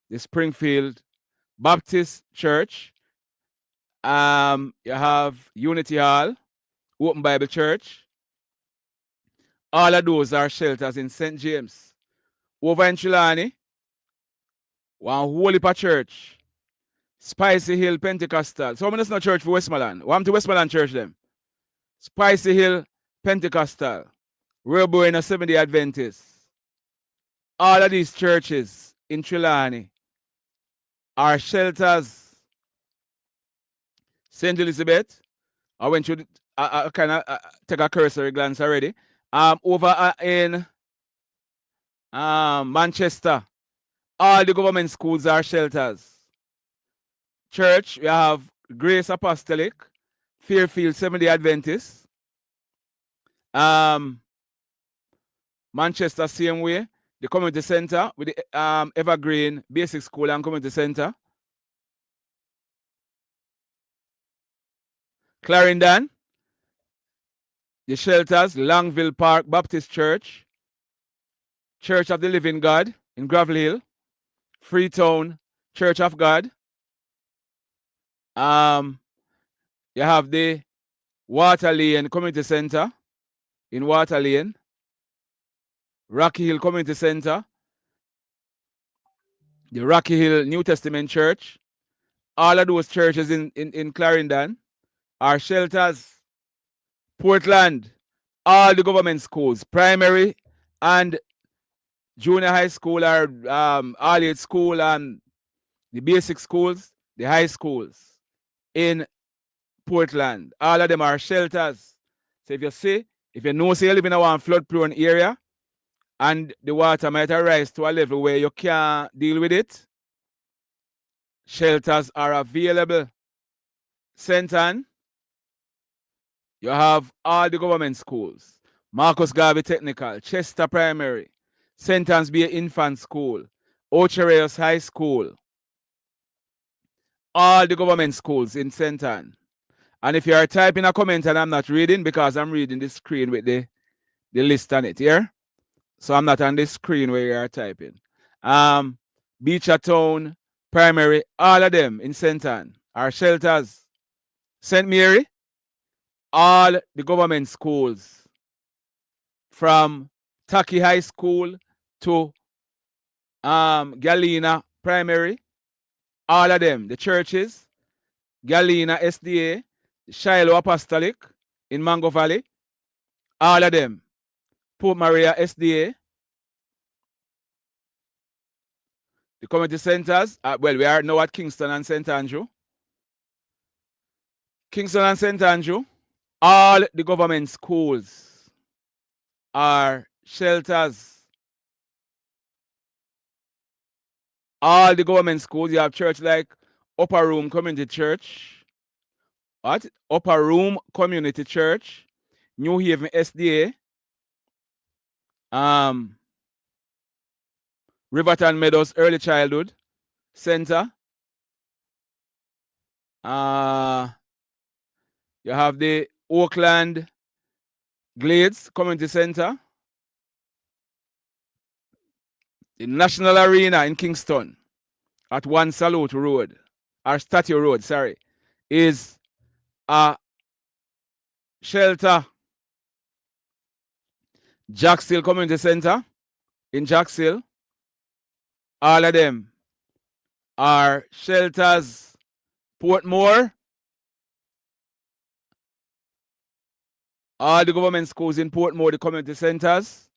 the Springfield Baptist Church. You have Unity Hall, Open Bible Church. All of those are shelters in St. James. Over in Trelawney, one whole heap of church. Spicy Hill Pentecostal. So many no church for Westmoreland. What to Westmoreland Church them? Spicy Hill Pentecostal. Real Buena Seventh-day Adventist. All of these churches in Trelawney are shelters. St. Elizabeth, I went through, I kind of take a cursory glance already. Over in Manchester, all the government schools are shelters. Church, we have Grace Apostolic, Fairfield Seventh-day Adventist. Manchester, same way. The community center with the Evergreen Basic School and Community Center. Clarendon, the shelters, Longville Park Baptist Church, Church of the Living God in Gravel Hill, Freetown Church of God. You have the Water Lane Community Center in Water Lane, Rocky Hill Community Center, the Rocky Hill New Testament Church. All of those churches in Clarendon are shelters. Portland, all the government schools, primary and junior high school are all-age school, and the basic schools, the high schools in Portland. All of them are shelters. So if you know say you live in a one flood-prone area and the water might rise to a level where you can't deal with it, shelters are available. St. Anne, you have all the government schools. Marcus Garvey Technical, Chester Primary, St. Anne's Bay Infant School, Ochereos High School. All the government schools in St. Anne. And if you are typing a comment and I'm not reading, because I'm reading the screen with the list on it, here. So I'm not on the screen where you are typing. Beachertown Primary, all of them in St. Ann are shelters. St. Mary, all the government schools from Taki High School to Galena Primary, all of them, the churches, Galena SDA, Shiloh Apostolic in Mango Valley, all of them, Port Maria SDA, the community centers. Well, we are now at Kingston and St. Andrew. Kingston and St. Andrew, all the government schools are shelters. All the government schools, you have church like Upper Room Community Church. What? Upper Room Community Church, New Haven SDA, Riverton Meadows Early Childhood Center. You have the Oakland Glades Community Center, the National Arena in Kingston at One Salute Road, or Statue Road, sorry, is a shelter. Jackshill Community Center in Jackshill, all of them are shelters. Portmore, all the government schools in Portmore, the community centers,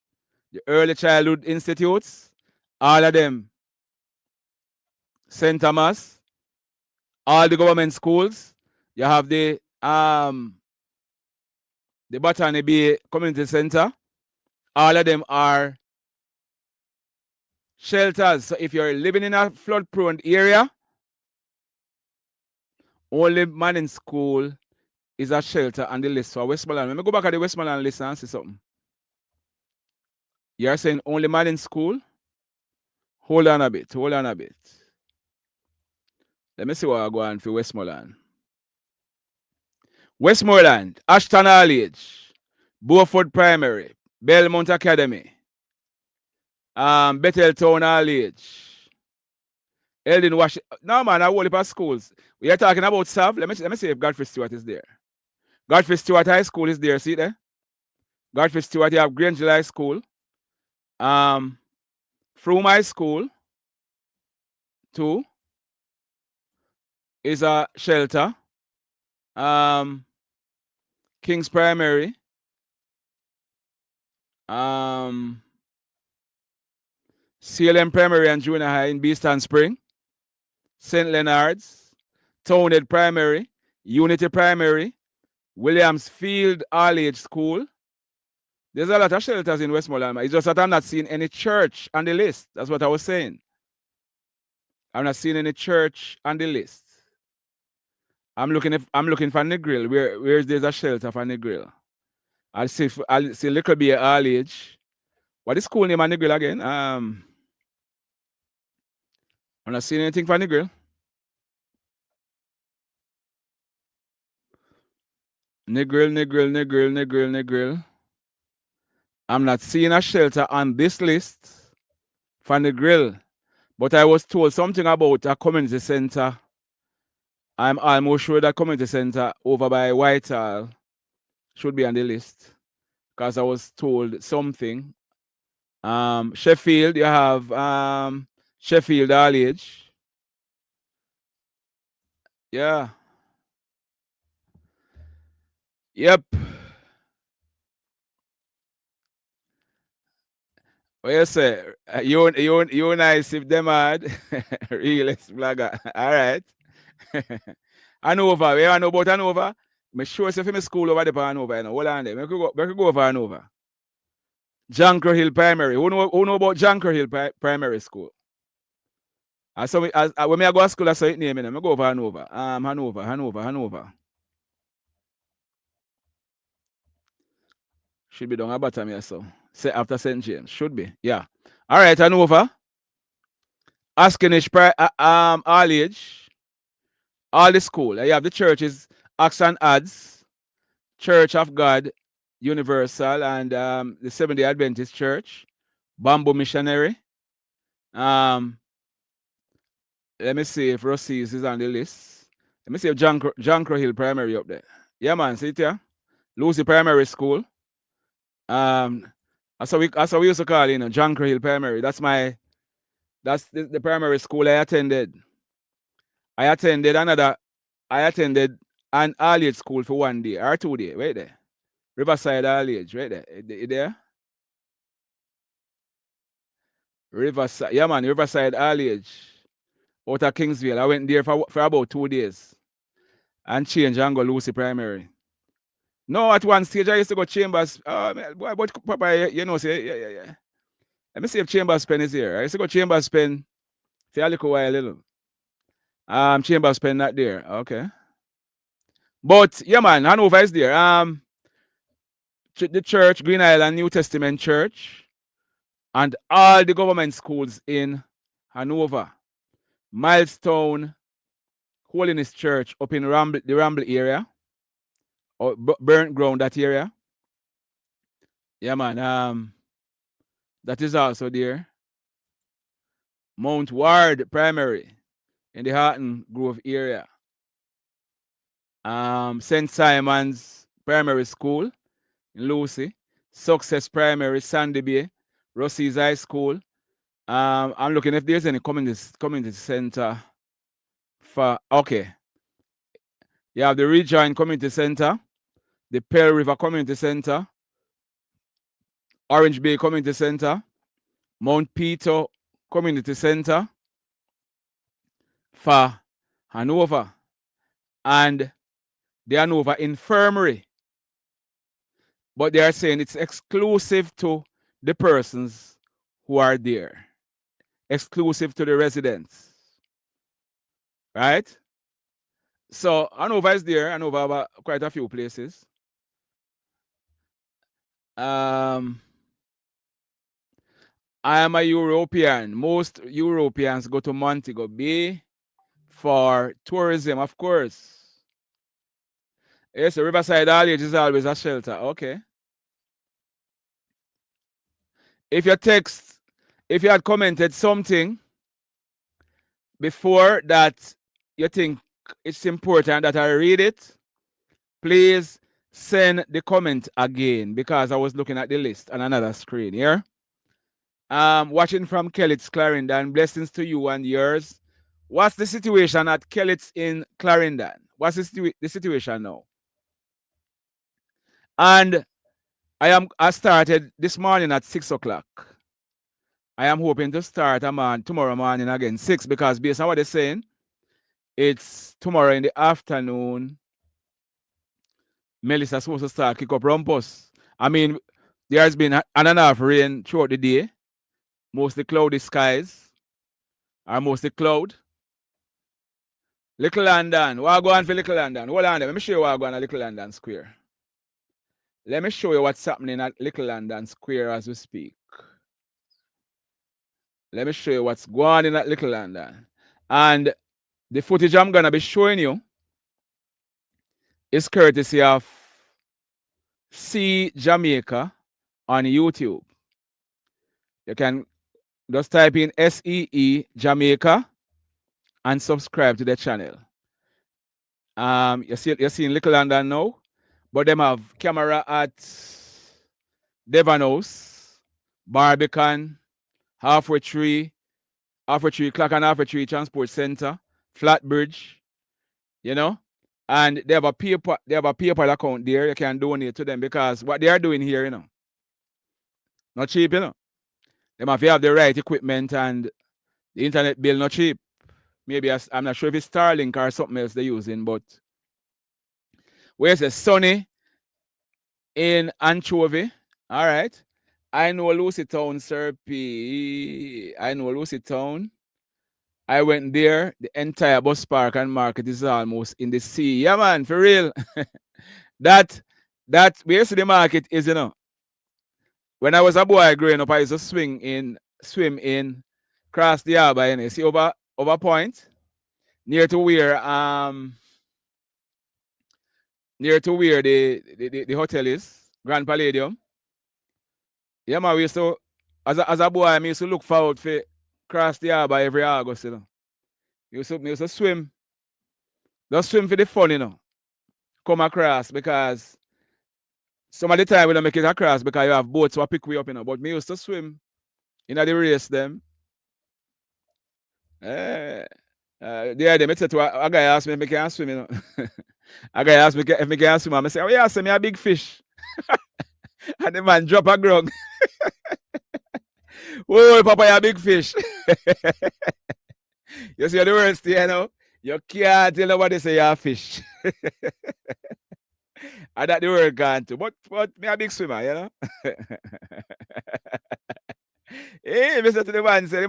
the early childhood institutes, all of them. St. Thomas, all the government schools. You have the Botany Bay Community Center. All of them are shelters. So if you're living in a flood-prone area, only Manning School is a shelter on the list for Westmoreland. Let me go back at the Westmoreland list and see something. You're saying only Manning School? Hold on a bit. Hold on a bit. Let me see what I go on for Westmoreland. Westmoreland, Ashton College, Beaufort Primary, Belmont Academy, Betheltown College, Eldon Washington. No, man, I whole heap of schools. We are talking about Sav. Let me see if Godfrey Stewart is there. Godfrey Stewart High School is there. See there? Godfrey Stewart, you have Granger High School. Froome High School, too, is a shelter. King's Primary. CLM Primary and Junior High in Beeston Spring. St. Leonard's. Townhead Primary. Unity Primary. Williams Field All-Age School. There's a lot of shelters in Westmoreland. It's just that I'm not seeing any church on the list. That's what I was saying. I'm not seeing any church on the list. I'm looking for Negril. Where there's a shelter for Negril. I'll see little bit all age. What is school name on Negril again? I'm not seeing anything for Negril. Negril. I'm not seeing a shelter on this list for Negril. But I was told something about a community center. I'm almost sure that community center over by Whitehall should be on the list. Because I was told something. Sheffield, you have Sheffield All-Age. Yeah. Yep. What you say? You nice if them hard. Realist blogger. All right. Hanover. Where I know about Hanover? I'm sure it's a school over there for Hanover. You know. Hold on there. We could go over Hanover. Junker Hill Primary. Who know about Junker Hill Primary School? When I go to school, I saw it name. I go over Hanover. Hanover. Should be down at bottom here, so. Say after St. James. Should be. Yeah. All right, Hanover. Askenish All-Age. All the school. You have the churches, Acts and Ads, Church of God, Universal, and the Seventh-day Adventist Church, Bamboo Missionary, Let me see if Rossi's is on the list. Let me see if John Crow Hill Primary up there. Yeah, man, see it here. Lucy Primary School. That's how we used to call it, John Crow Hill Primary. That's the primary school I attended. I attended an all-age school for 1 day or 2 days. Right there. Riverside all-age, right there. You there? Riverside. Yeah, man, Riverside all-age. Out of Kingsville. I went there for about 2 days. And change and go Lucy Primary. No, at one stage I used to go Chambers. But Papa, say, yeah. Let me see if Chambers Pen is here. I used to go Chambers Pen for a little while. Chambers Pen not there. Okay. But yeah, man, Hanover is there. The church, Green Island New Testament Church, and all the government schools in Hanover. Milestone Holiness Church up in the Ramble area. Or Burnt Ground, that area. Yeah, man. That is also there. Mount Ward Primary in the Harton Grove area. St. Simon's Primary School in Lucy. Success Primary, Sandy Bay. Rossi's High School. I'm looking if there's any community center for, okay. You have the Rejoin Community Center, the Pearl River Community Center, Orange Bay Community Center, Mount Peter Community Center for Hanover, and the Hanover Infirmary. But they are saying it's exclusive to the persons who are there, exclusive to the residents. Right? So Hanover is there. Hanover have quite a few places. I am a European. Most Europeans go to Montego Bay for tourism, of course. Yes, the Riverside All-Age is always a shelter. Okay. If you had commented something before that you think it's important that I read it, please send the comment again, because I was looking at the list on another screen here. Watching from Kellett's Clarendon. Blessings to you and yours. What's the situation at Kellett's in Clarendon? What's the situation now? And I started this morning at 6 o'clock. I am hoping to start tomorrow morning again, 6, because based on what they're saying, it's tomorrow in the afternoon. Melissa's supposed to start kick up rumpus. I mean, there has been an and a half rain throughout the day. Mostly cloudy skies. Or mostly cloud. Little London. What go on for Little London? Hold on. Let me show you what go on at Little London Square. Let me show you what's happening at Little London Square as we speak. Let me show you what's going on at Little London. And the footage I'm going to be showing you is courtesy of See Jamaica on YouTube. You can just type in SEE Jamaica and subscribe to the channel. You're seeing Little London now, but them have camera at Devon House, Barbican, Halfway Tree Clock and Halfway Tree Transport Center, Flatbridge, and they have a PayPal account there. You can donate to them, because what they are doing here, not cheap, They have to have the right equipment, and the internet bill not cheap. Maybe I'm not sure if it's Starlink or something else they're using, but where's the Sunny in Anchovy? All right. I know Lucy Town, Sir P. I know Lucy Town. I went there. The entire bus park and market is almost in the sea. Yeah, man, for real. that where the market is, When I was a boy growing up, I used to swim in cross the harbor, See over point near to where the hotel is, Grand Palladium. Yeah, man, we used to, as a boy, I used to look forward for cross the harbor every August, you know. Me used to swim. Just swim for the fun, you know. Come across because some of the time we don't make it across because you have boats who pick we up, you know. But me used to swim in the race them. The idea, me said to a guy asked me if I can swim, you know. A guy asked me if I can swim, and I say, oh yeah, see me a big fish. And the man drop a grog. Whoa, Papa, you a big fish. You see the worst thing, you know? You can't tell nobody say you're a fish. And that the word gone too. But me a big swimmer, you know? Hey, me say to the man say,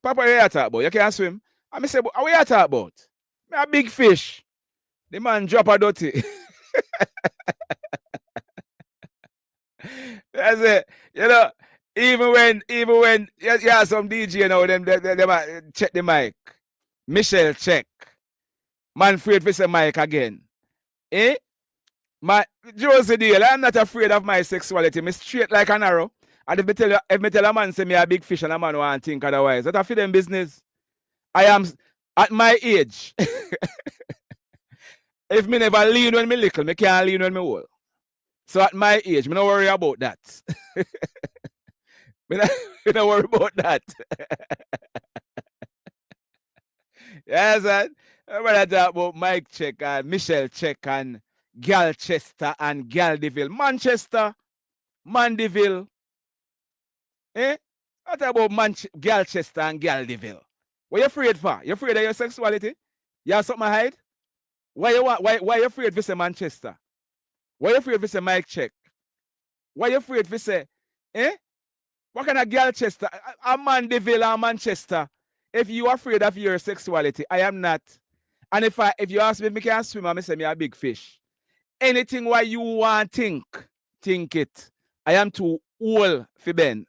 Papa, what you talk about? You can't swim. And me say, what you talk about? Me a big fish. The man drop a dirty. That's it. You know, even when yeah, some DJ, you know, them check the mic. Michelle check. Man afraid to say mic again. Eh? My Josie deal, I'm not afraid of my sexuality. Me straight like an arrow. And if me tell a man say me a big fish and a man want to think otherwise, that a for them business. I am at my age. If me never lean when me little, me can't lean when me old. So at my age, me don't worry about that. me don't worry about that. Yes, man. I'm gonna talk about Mike Check and Michelle Check and Galchester and Galdeville. Manchester, Mandeville. Eh? What about Galchester and Galdeville? What you afraid for? You afraid of your sexuality? You have something to hide? Why you afraid to say Manchester? Why you afraid to say Mike Check? Why you afraid to say, eh? What kind of Galchester? A Mandeville or Manchester? If you are afraid of your sexuality, I am not. And if you ask me if I can swim, I say me a big fish. Anything why you want think it. I am too old for Ben.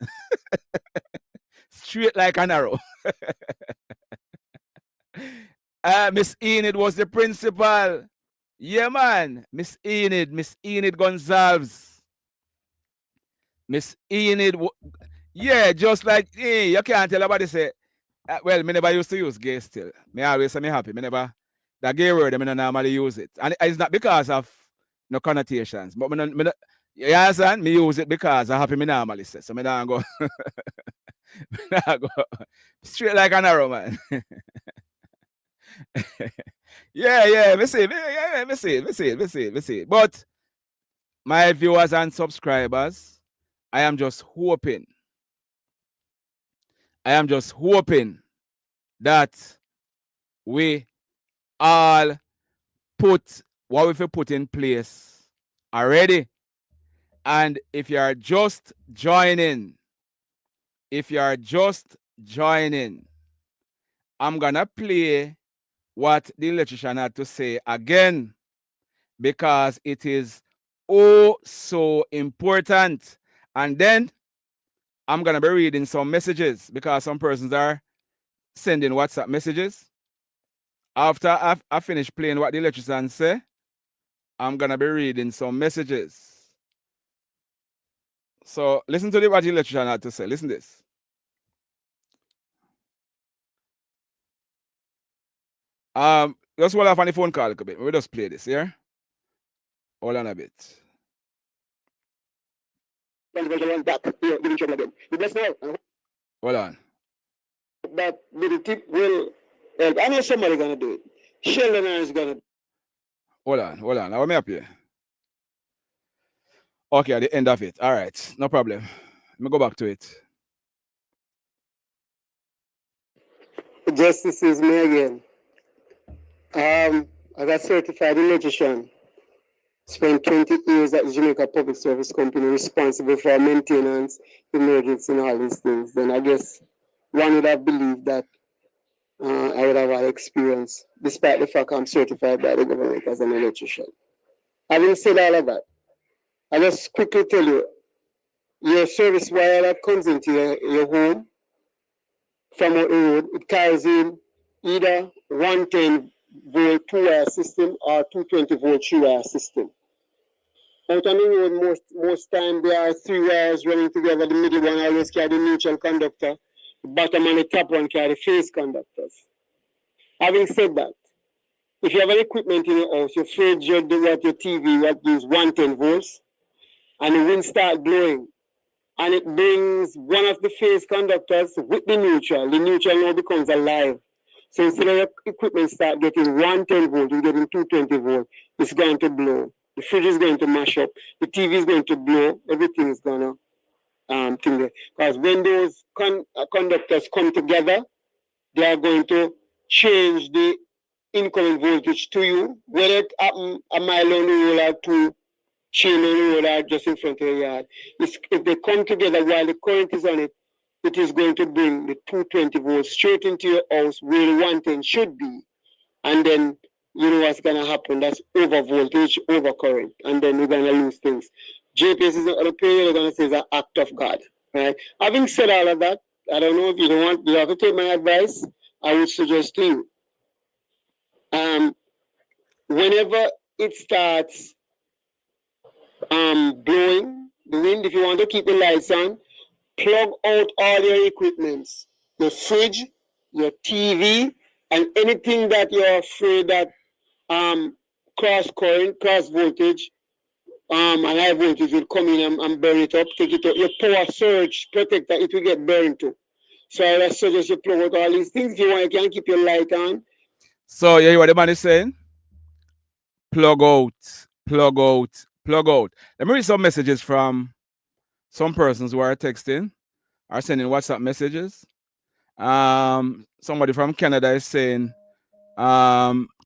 Straight like an arrow. Miss Enid was the principal. Yeah, man. Miss Enid Gonzalez. Miss Enid. Yeah, just like, you can't tell about say, well, me never used to use gay still. Me always say me happy. Me never, that gay word, I don't normally use it. And it's not because of no connotations. But you understand? Me use it because I'm happy me normally say. So me don't go, me don't go straight like an arrow, man. yeah, me see it. But my viewers and subscribers, I am just hoping that we all put what we put in place already. And if you are just joining, I'm gonna play what the electrician had to say again, because it is so important. And then I'm gonna be reading some messages because some persons are sending WhatsApp messages. After I finish playing what the electrician say, I'm gonna be reading some messages. So listen to what the electrician had to say. Listen to this. Just hold off on the phone call a little bit. We'll just play this, yeah? Hold on a bit. Hold on. But the tip will, I know somebody gonna do it. Sheldon is gonna. Hold on. Now, let me up here. Okay, at the end of it. All right, no problem. Let me go back to it. Justice is me again. I got certified electrician. Spent 20 years at the Jamaica Public Service Company, responsible for maintenance, emergency, and all these things. Then I guess one would have believed that I would have had experience, despite the fact I'm certified by the government as an electrician. Having said all of that, I just quickly tell you, your service wire that comes into your home from out the road, it carries in either 110 volt 2-wire system or 220 volt 3-wire system. Out on the road, most time there are 3 wires running together. The middle one always carry the neutral conductor. The bottom and the top one carry phase conductors. Having said that, if you have an equipment in your house, your fridge, your TV, what gives 110 volts, and the wind start blowing, and it brings one of the phase conductors with the neutral now becomes alive. So instead of your equipment start getting 110 volt, you're getting 220 volt, it's going to blow. The fridge is going to mash up, the TV is going to blow, everything is going to thing there. Because when those conductors come together, they are going to change the incoming voltage to you, whether it happen a mile on the road or 2 chain on the road or just in front of the yard. If they come together while the current is on it, it is going to bring the 220 volts straight into your house where the 110 should be. And then you know what's gonna happen. That's over voltage, over current, and then we're gonna lose things. JPS is on the period, they're gonna say it's an act of God. Right? Having said all of that, I don't know if you don't want you have to take my advice. I would suggest to you. Whenever it starts blowing, the wind, if you want to keep the lights on, plug out all your equipments, your fridge, your TV, and anything that you're afraid that cross current, cross voltage, and high voltage will come in and burn it up, take it out. Your power surge protector, it will get burned too. So I suggest you plug out all these things. If you want, you can keep your light on. So you hear what the man is saying? Plug out, plug out, plug out. Let me read some messages from some persons who are texting or sending WhatsApp messages. Somebody from Canada is saying,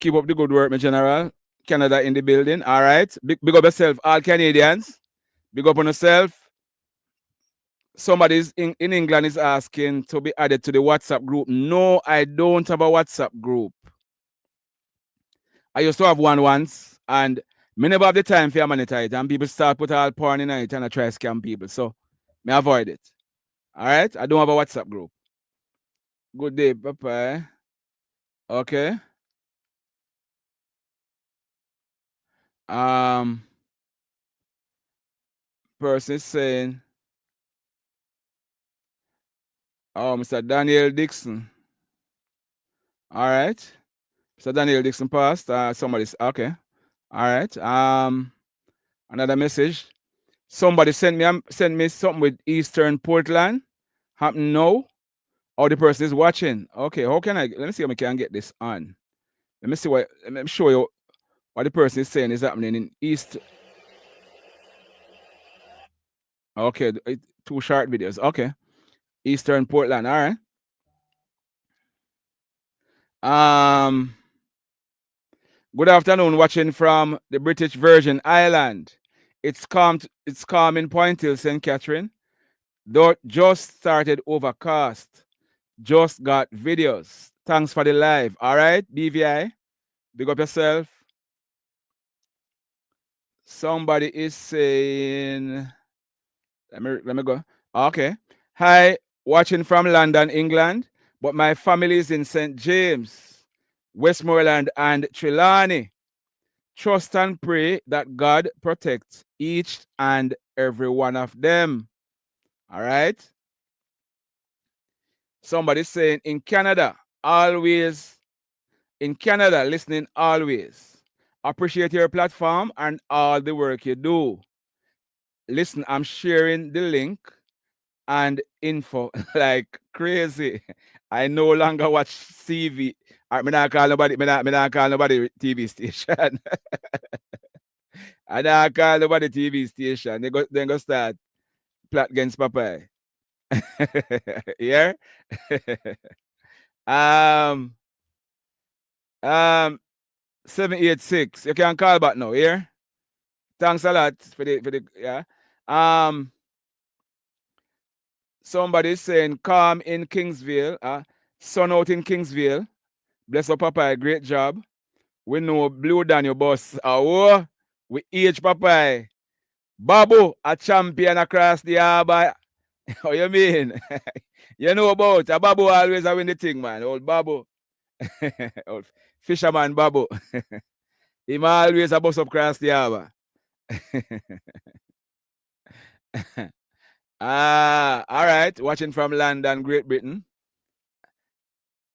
keep up the good work, my general. Canada in the building. All right. Big up yourself, all Canadians. Big up on yourself. Somebody in England is asking to be added to the WhatsApp group. No, I don't have a WhatsApp group. I used to have one once, and me never have the time for monetize it, and people start put all porn in it and I try to scam people. So me avoid it. All right? I don't have a WhatsApp group. Good day, bye-bye. Okay. Person is saying, oh, Mr. Daniel Dixon. All right. Mr. Daniel Dixon passed. Somebody's okay. All right. Another message. Somebody sent me something with Eastern Portland. Happen now. Or the person is watching. Okay, how can I let me see how I can get this on. Let me see let me show you what the person is saying is happening in East. Okay, 2 short videos. Okay. Eastern Portland. All right. Good afternoon, watching from the British Virgin Island. It's calm in Point Hill, St. Catherine. Though just started overcast. Just got videos. Thanks for the live. All right, BVI. Big up yourself. Somebody is saying, let me go. Okay. Hi, watching from London, England, but my family is in St. James, Westmoreland, and Trelawney. Trust and pray that God protects each and every one of them. All right. Somebody saying in Canada, always. In Canada, listening always. Appreciate your platform and all the work you do. Listen, I'm sharing the link and info like crazy. I no longer watch CV. I not call nobody TV station. I don't call nobody TV station. They go start plot against Popeye. Yeah. 786. You can call back now, yeah? Thanks a lot for the yeah. Somebody saying calm in Kingsville, sun out in Kingsville. Bless up, Popeye, great job. We know Blue Daniel boss. Oh, we age Popeye. Babu, a champion across the harbor. How you mean? You know about a Babu always win the thing, man. Old Babu. Old fisherman Babu. Him always a bus up across the harbor. All right. Watching from London, Great Britain.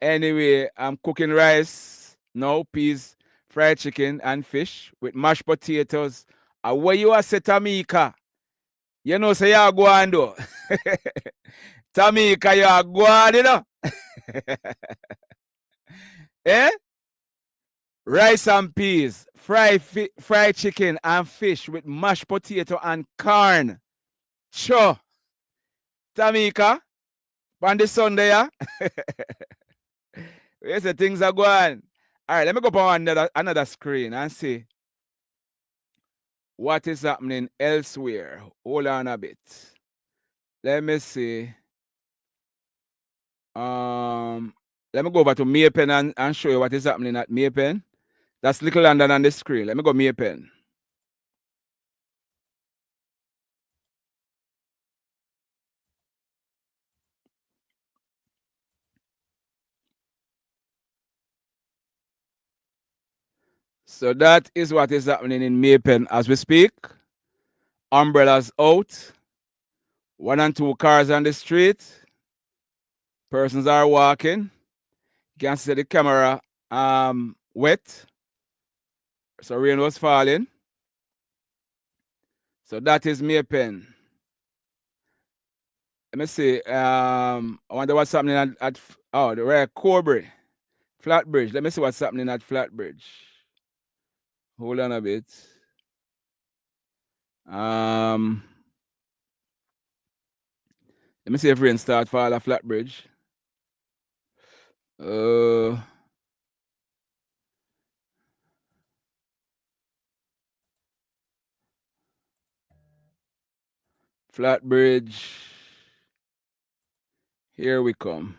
Anyway, I'm cooking rice, no peas, fried chicken, and fish with mashed potatoes. Where you are, say Tamika? You know, say you go and do. Tamika, you go on, you know. Eh? Rice and peas, fried chicken and fish with mashed potato and corn. Sure. Tamika, on the Sunday, yeah? Yes, the things are going. All right, let me go on another screen and see what is happening elsewhere. Hold on a bit. Let me see. Let me go over to Maypen and show you what is happening at Maypen. That's Little London on the screen. Let me go Maypen. So that is what is happening in Maypen as we speak. Umbrellas out. 1 and 2 cars on the street. Persons are walking. You can see the camera wet. So rain was falling. So that is Maypen. Let me see. I wonder what's happening at the right Corbry. Flatbridge. Let me see what's happening at Flatbridge. Hold on a bit. Let me see if rain start fall at Flatbridge. Flatbridge. Here we come.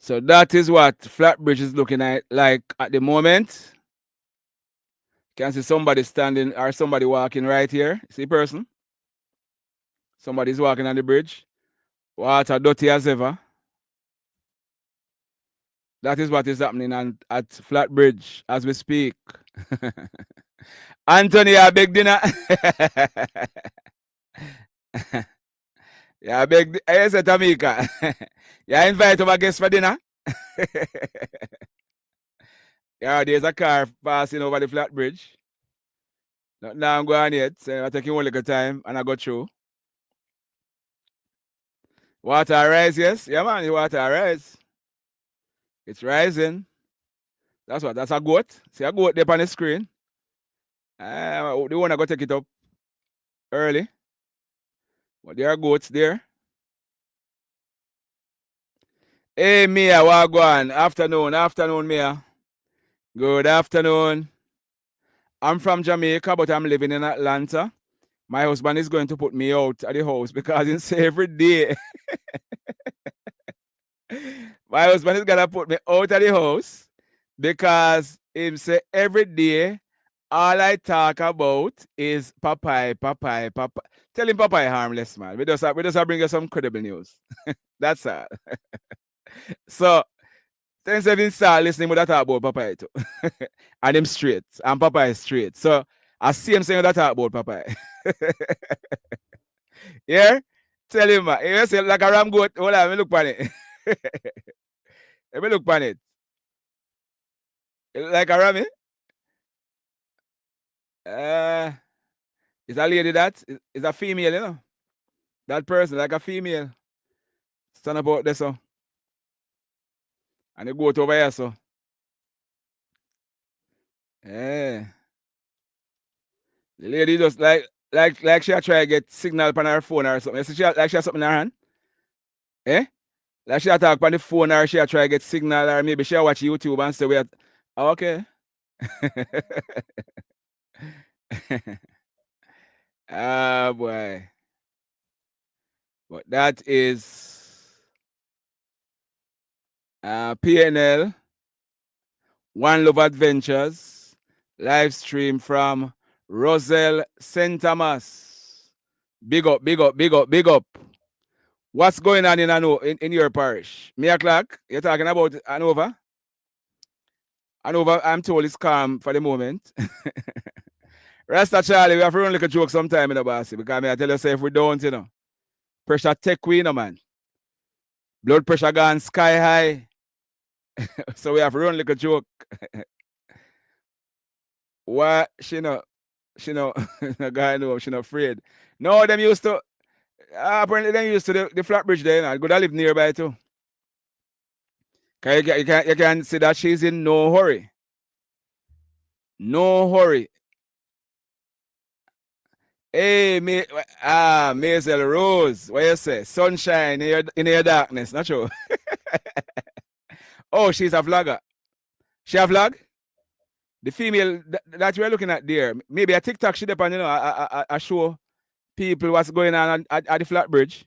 So that is what Flatbridge is looking at like at the moment. Can see somebody standing or somebody walking right here. See person? Somebody's walking on the bridge. Water dirty as ever. That is what is happening at Flatbridge as we speak. Anthony, I beg dinner. Yeah, I beg. I said Tamika. Yeah, invite our guests for dinner. Yeah, there's a car passing over the Flatbridge. Now I'm going yet. So I take one little time and I go through. Water rise, yes. Yeah, man, the water rise. It's rising. That's what. That's a goat. See a goat there on the screen. The one I go take it up early. But there are goats there. Hey, Mia, what go on? Afternoon, Mia. Good afternoon. I'm from Jamaica, but I'm living in Atlanta. My husband is going to put me out at the house because it's every day. My husband is going to put me out of the house because he say every day all I talk about is Popeye. Tell him Popeye harmless, man. We just bring you some credible news. That's all. So, since I've been start listening, with that talk about Popeye too. And him straight. And Popeye is straight. So, I see him saying that talk about Popeye. Yeah? Tell him, man. You say like a ram goat. Hold on, let me look on it. Let me look on it. Like a ram, is a lady that? Is a female, you know? That person, like a female. Stand about this, so. And the goat over here, so. Yeah. The lady just like she a try to get signal on her phone or something. You see she like she has something in her hand? Eh? Like she a talk on the phone or she a try to get signal or maybe she a watch YouTube and say we are okay. Ah boy. But that is PNL One Love Adventures live stream from Roselle St. Thomas. Big up, big up, big up, big up. What's going on in your parish? Mia Clark, you're talking about Hanover? And over, I'm told it's calm for the moment. Rasta Charlie, we have to run like a joke sometime in the bossy because I tell you, say if we don't, pressure take we, man. Blood pressure gone sky high. So we have to run like a joke. What? She no, no guy know, she not afraid. No, them used to, apparently them used to the flat bridge there, I could have live nearby too. You can see that she's in no hurry. No hurry. Hey, Maisel Rose, what you say? Sunshine in your darkness, not true? Oh, she's a vlogger. She a vlog? The female that we're looking at there, maybe a TikTok she depend, I show people what's going on at the flat bridge.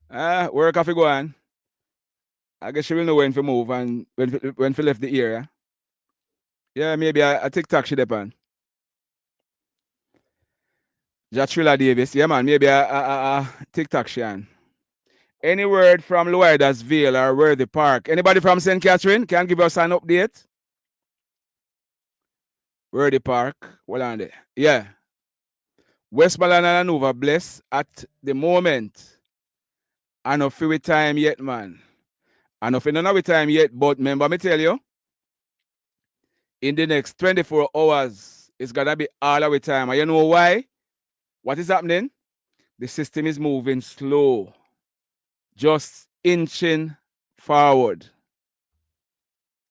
Work have to go on. I guess she will know when to move and when to left the area. Yeah, maybe a TikTok she depend. Jatrilla Davis, yeah man, maybe a TikTok she on. Any word from Loidas Vale or Worthy Park? Anybody from St. Catherine can give us an update? Worthy Park, hold on there. Yeah. Westmoreland and Hanover bless at the moment. I know for time yet, man. I know for no time yet, but remember me tell you, in the next 24 hours, it's gonna be all our time. And you know why? What is happening? The system is moving slow. Just inching forward.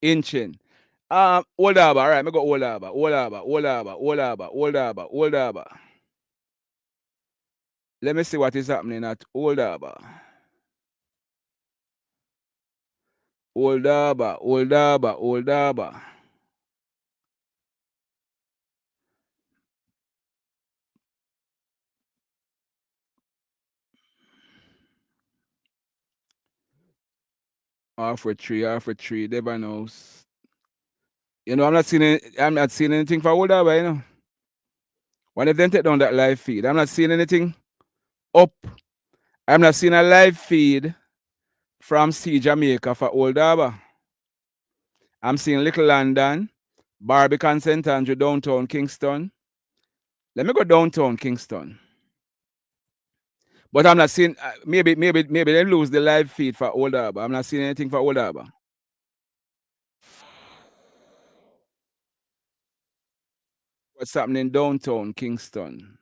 Inching. Old Harbour, all right, me go Old Harbour, Old Harbour, Old Harbour, Old Harbour, Old Harbour, Old Harbour. Let me see what is happening at Old Harbour. Old Harbour, Old Harbour, Old Harbour. Half for three, Devon House. You know, I'm not seeing anything for Old Harbour, you know. When if they take down that live feed, I'm not seeing anything up. I'm not seeing a live feed from Jamaica for Old Harbour. I'm seeing Little London, Barbican, St. Andrew, downtown Kingston. Let me go downtown Kingston. But I'm not seeing, maybe they lose the live feed for Old Harbour. I'm not seeing anything for Old Harbour. What's happening downtown Kingston?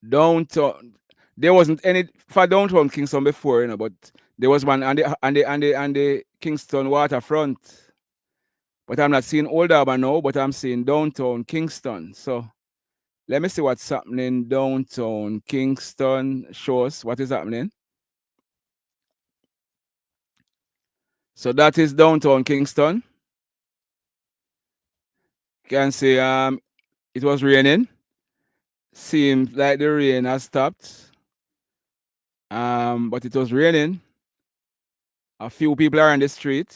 Downtown, there wasn't any for downtown Kingston before, but there was one on the Kingston waterfront. But I'm not seeing Old Harbour now, but I'm seeing downtown Kingston. So let me see what's happening downtown Kingston. Show us what is happening. So that is downtown Kingston. You can see it was raining. Seems like the rain has stopped. But it was raining. A few people are on the street.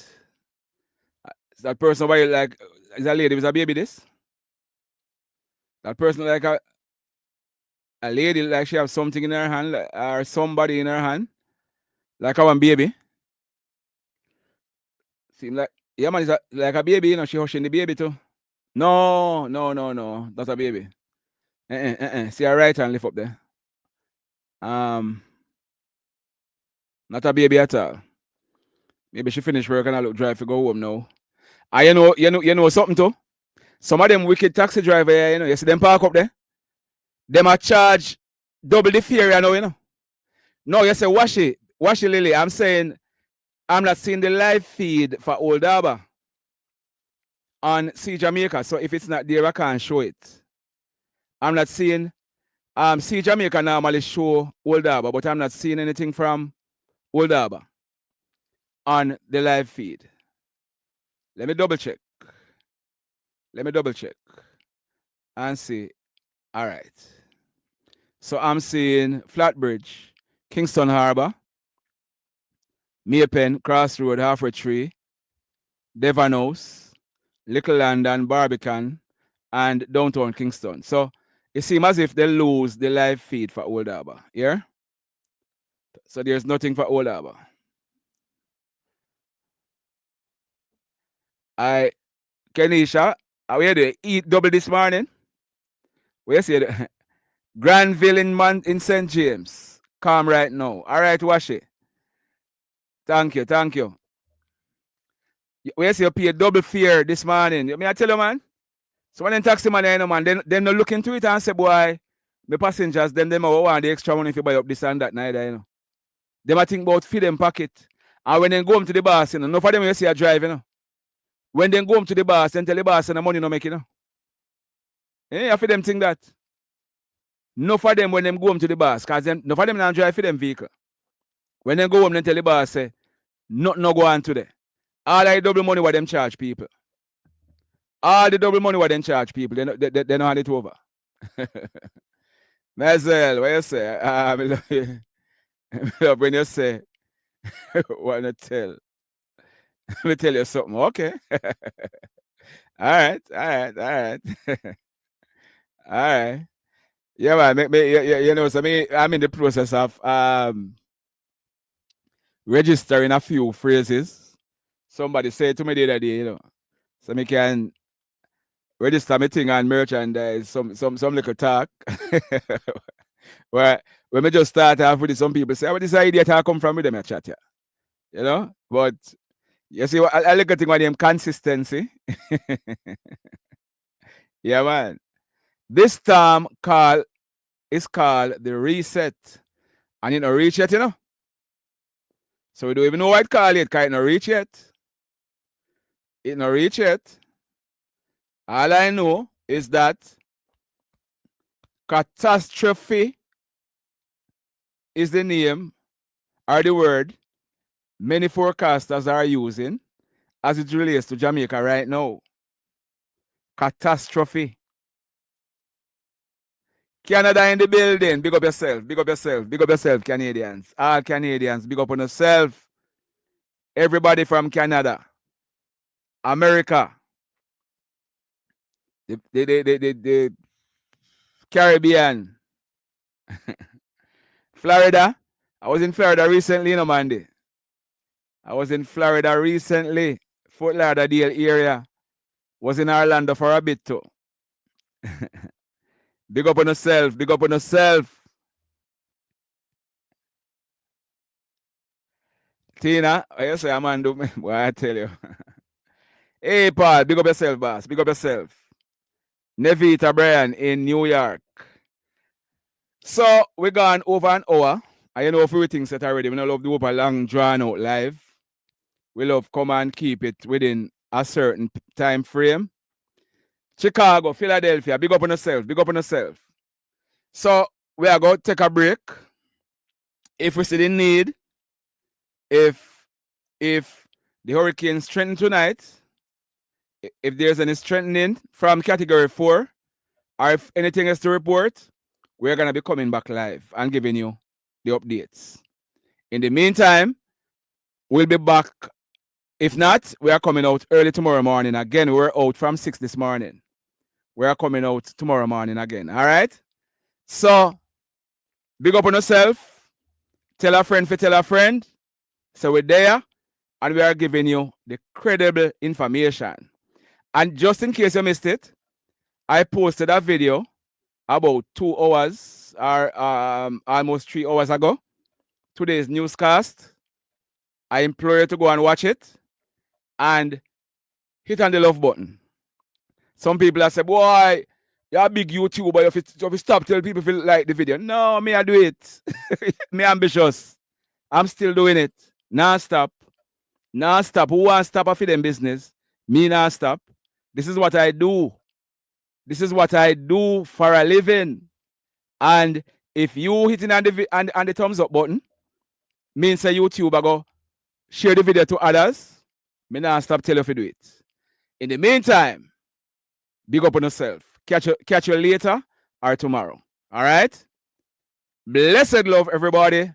Is that person like is that lady with a baby this? That person like a lady like she have something in her hand or somebody in her hand. Like a one baby. Seem like yeah man, is like a baby, she hushing the baby too. No, that's a baby. See her right hand lift up there. Not a baby at all. Maybe she finished work and I look drive to go home now. And you know something too? Some of them wicked taxi driver, you see them park up there. Them a charge double the fare, you know. No, you say wash it, Lily. I'm saying I'm not seeing the live feed for Old Harbour on Jamaica. So if it's not there, I can't show it. I'm not seeing Jamaica normally show Old Harbour, but I'm not seeing anything from Old Harbour on the live feed. Let me double check. And see. All right. So I'm seeing Flatbridge, Kingston Harbour, Maypen, Crossroad, Halfway Tree, Devon House, Little London, Barbican, and downtown Kingston. So it seems as if they lose the live feed for Old Harbour. Yeah? So there's nothing for Old Harbour. Kenisha, we had to eat double this morning. We see the Granville in St. James. Calm right now. All right, Washi. Thank you, thank you. We see you pay double fare this morning. I tell you, man. So when they taxi man, you know, man, then they look into it and say, boy, the passengers, then they want the extra money if you buy up this and that neither, you know. They might think about feed them pocket. And when they go home to the boss, you know, no for them you see a drive, you know. When they go home to the boss and tell the boss and the money no make, you know. Yeah, for them think that. No for them when them go home to the boss, because them no for them not drive for them vehicle. When they go home, then tell the boss say, nothing no go on today. All the double money what them charge people. All the double money what them charge people, they know hand it over. Mazel, what you say? I love you. I love when you say, what to tell. Let me tell you something. Okay. All right. All right. Yeah, man. You know, so I'm in the process of registering a few phrases. Somebody said to me the other day, you know, so me can register my thing on merchandise, some little talk. Where when we just start off with it, some people say, where this idea come from with them chat here? You know? But you see, I look at thing with them consistency. Yeah, man. This term is called the reset. And it not reach yet, you know? So we don't even know what it call it, because it not reach yet. It not reach yet. All I know is that catastrophe is the name or the word many forecasters are using as it relates to Jamaica right now. Catastrophe. Canada in the building. Big up yourself. Big up yourself. Big up yourself, Canadians. All Canadians, big up on yourself. Everybody from Canada. America. The Caribbean. Florida. I was in Florida recently, you know, Mandy. I was in Florida recently. Fort Lauderdale area. Was in Orlando for a bit too. Big up on yourself. Big up on yourself. Tina, what you say, Amanda? What I tell you. Hey, Paul, big up yourself, boss. Big up yourself. Nevita Brian in New York. So, we gone over an hour. I know a few things set already. We don't love to do a long drawn out live. We love come and keep it within a certain time frame. Chicago, Philadelphia, big up on yourself. Big up on yourself. So, we are going to take a break. If we see the need, if the hurricane strengthens tonight, if there's any strengthening from category 4, or if anything else to report, we're going to be coming back live and giving you the updates. In the meantime, we'll be back. If not, we are coming out early tomorrow morning. Again, we're out from 6 this morning. We are coming out tomorrow morning again. All right? So, big up on yourself. Tell a friend for tell a friend. So we're there, and we are giving you the credible information. And just in case you missed it, I posted a video about 2 hours or almost 3 hours ago. Today's newscast. I implore you to go and watch it and hit on the love button. Some people have said, boy, you're a big YouTuber, if you stop telling people if you like the video. No, me I do it. Me ambitious. I'm still doing it. Non-stop. Non-stop. Who wants to stop after them business? Me non-stop. This is what I do. This is what I do for a living. And if you hitting on the thumbs up button, means say YouTube I go share the video to others, me not stop telling you to do it. In the meantime, big up on yourself. Catch you later or tomorrow. All right? Blessed love, everybody.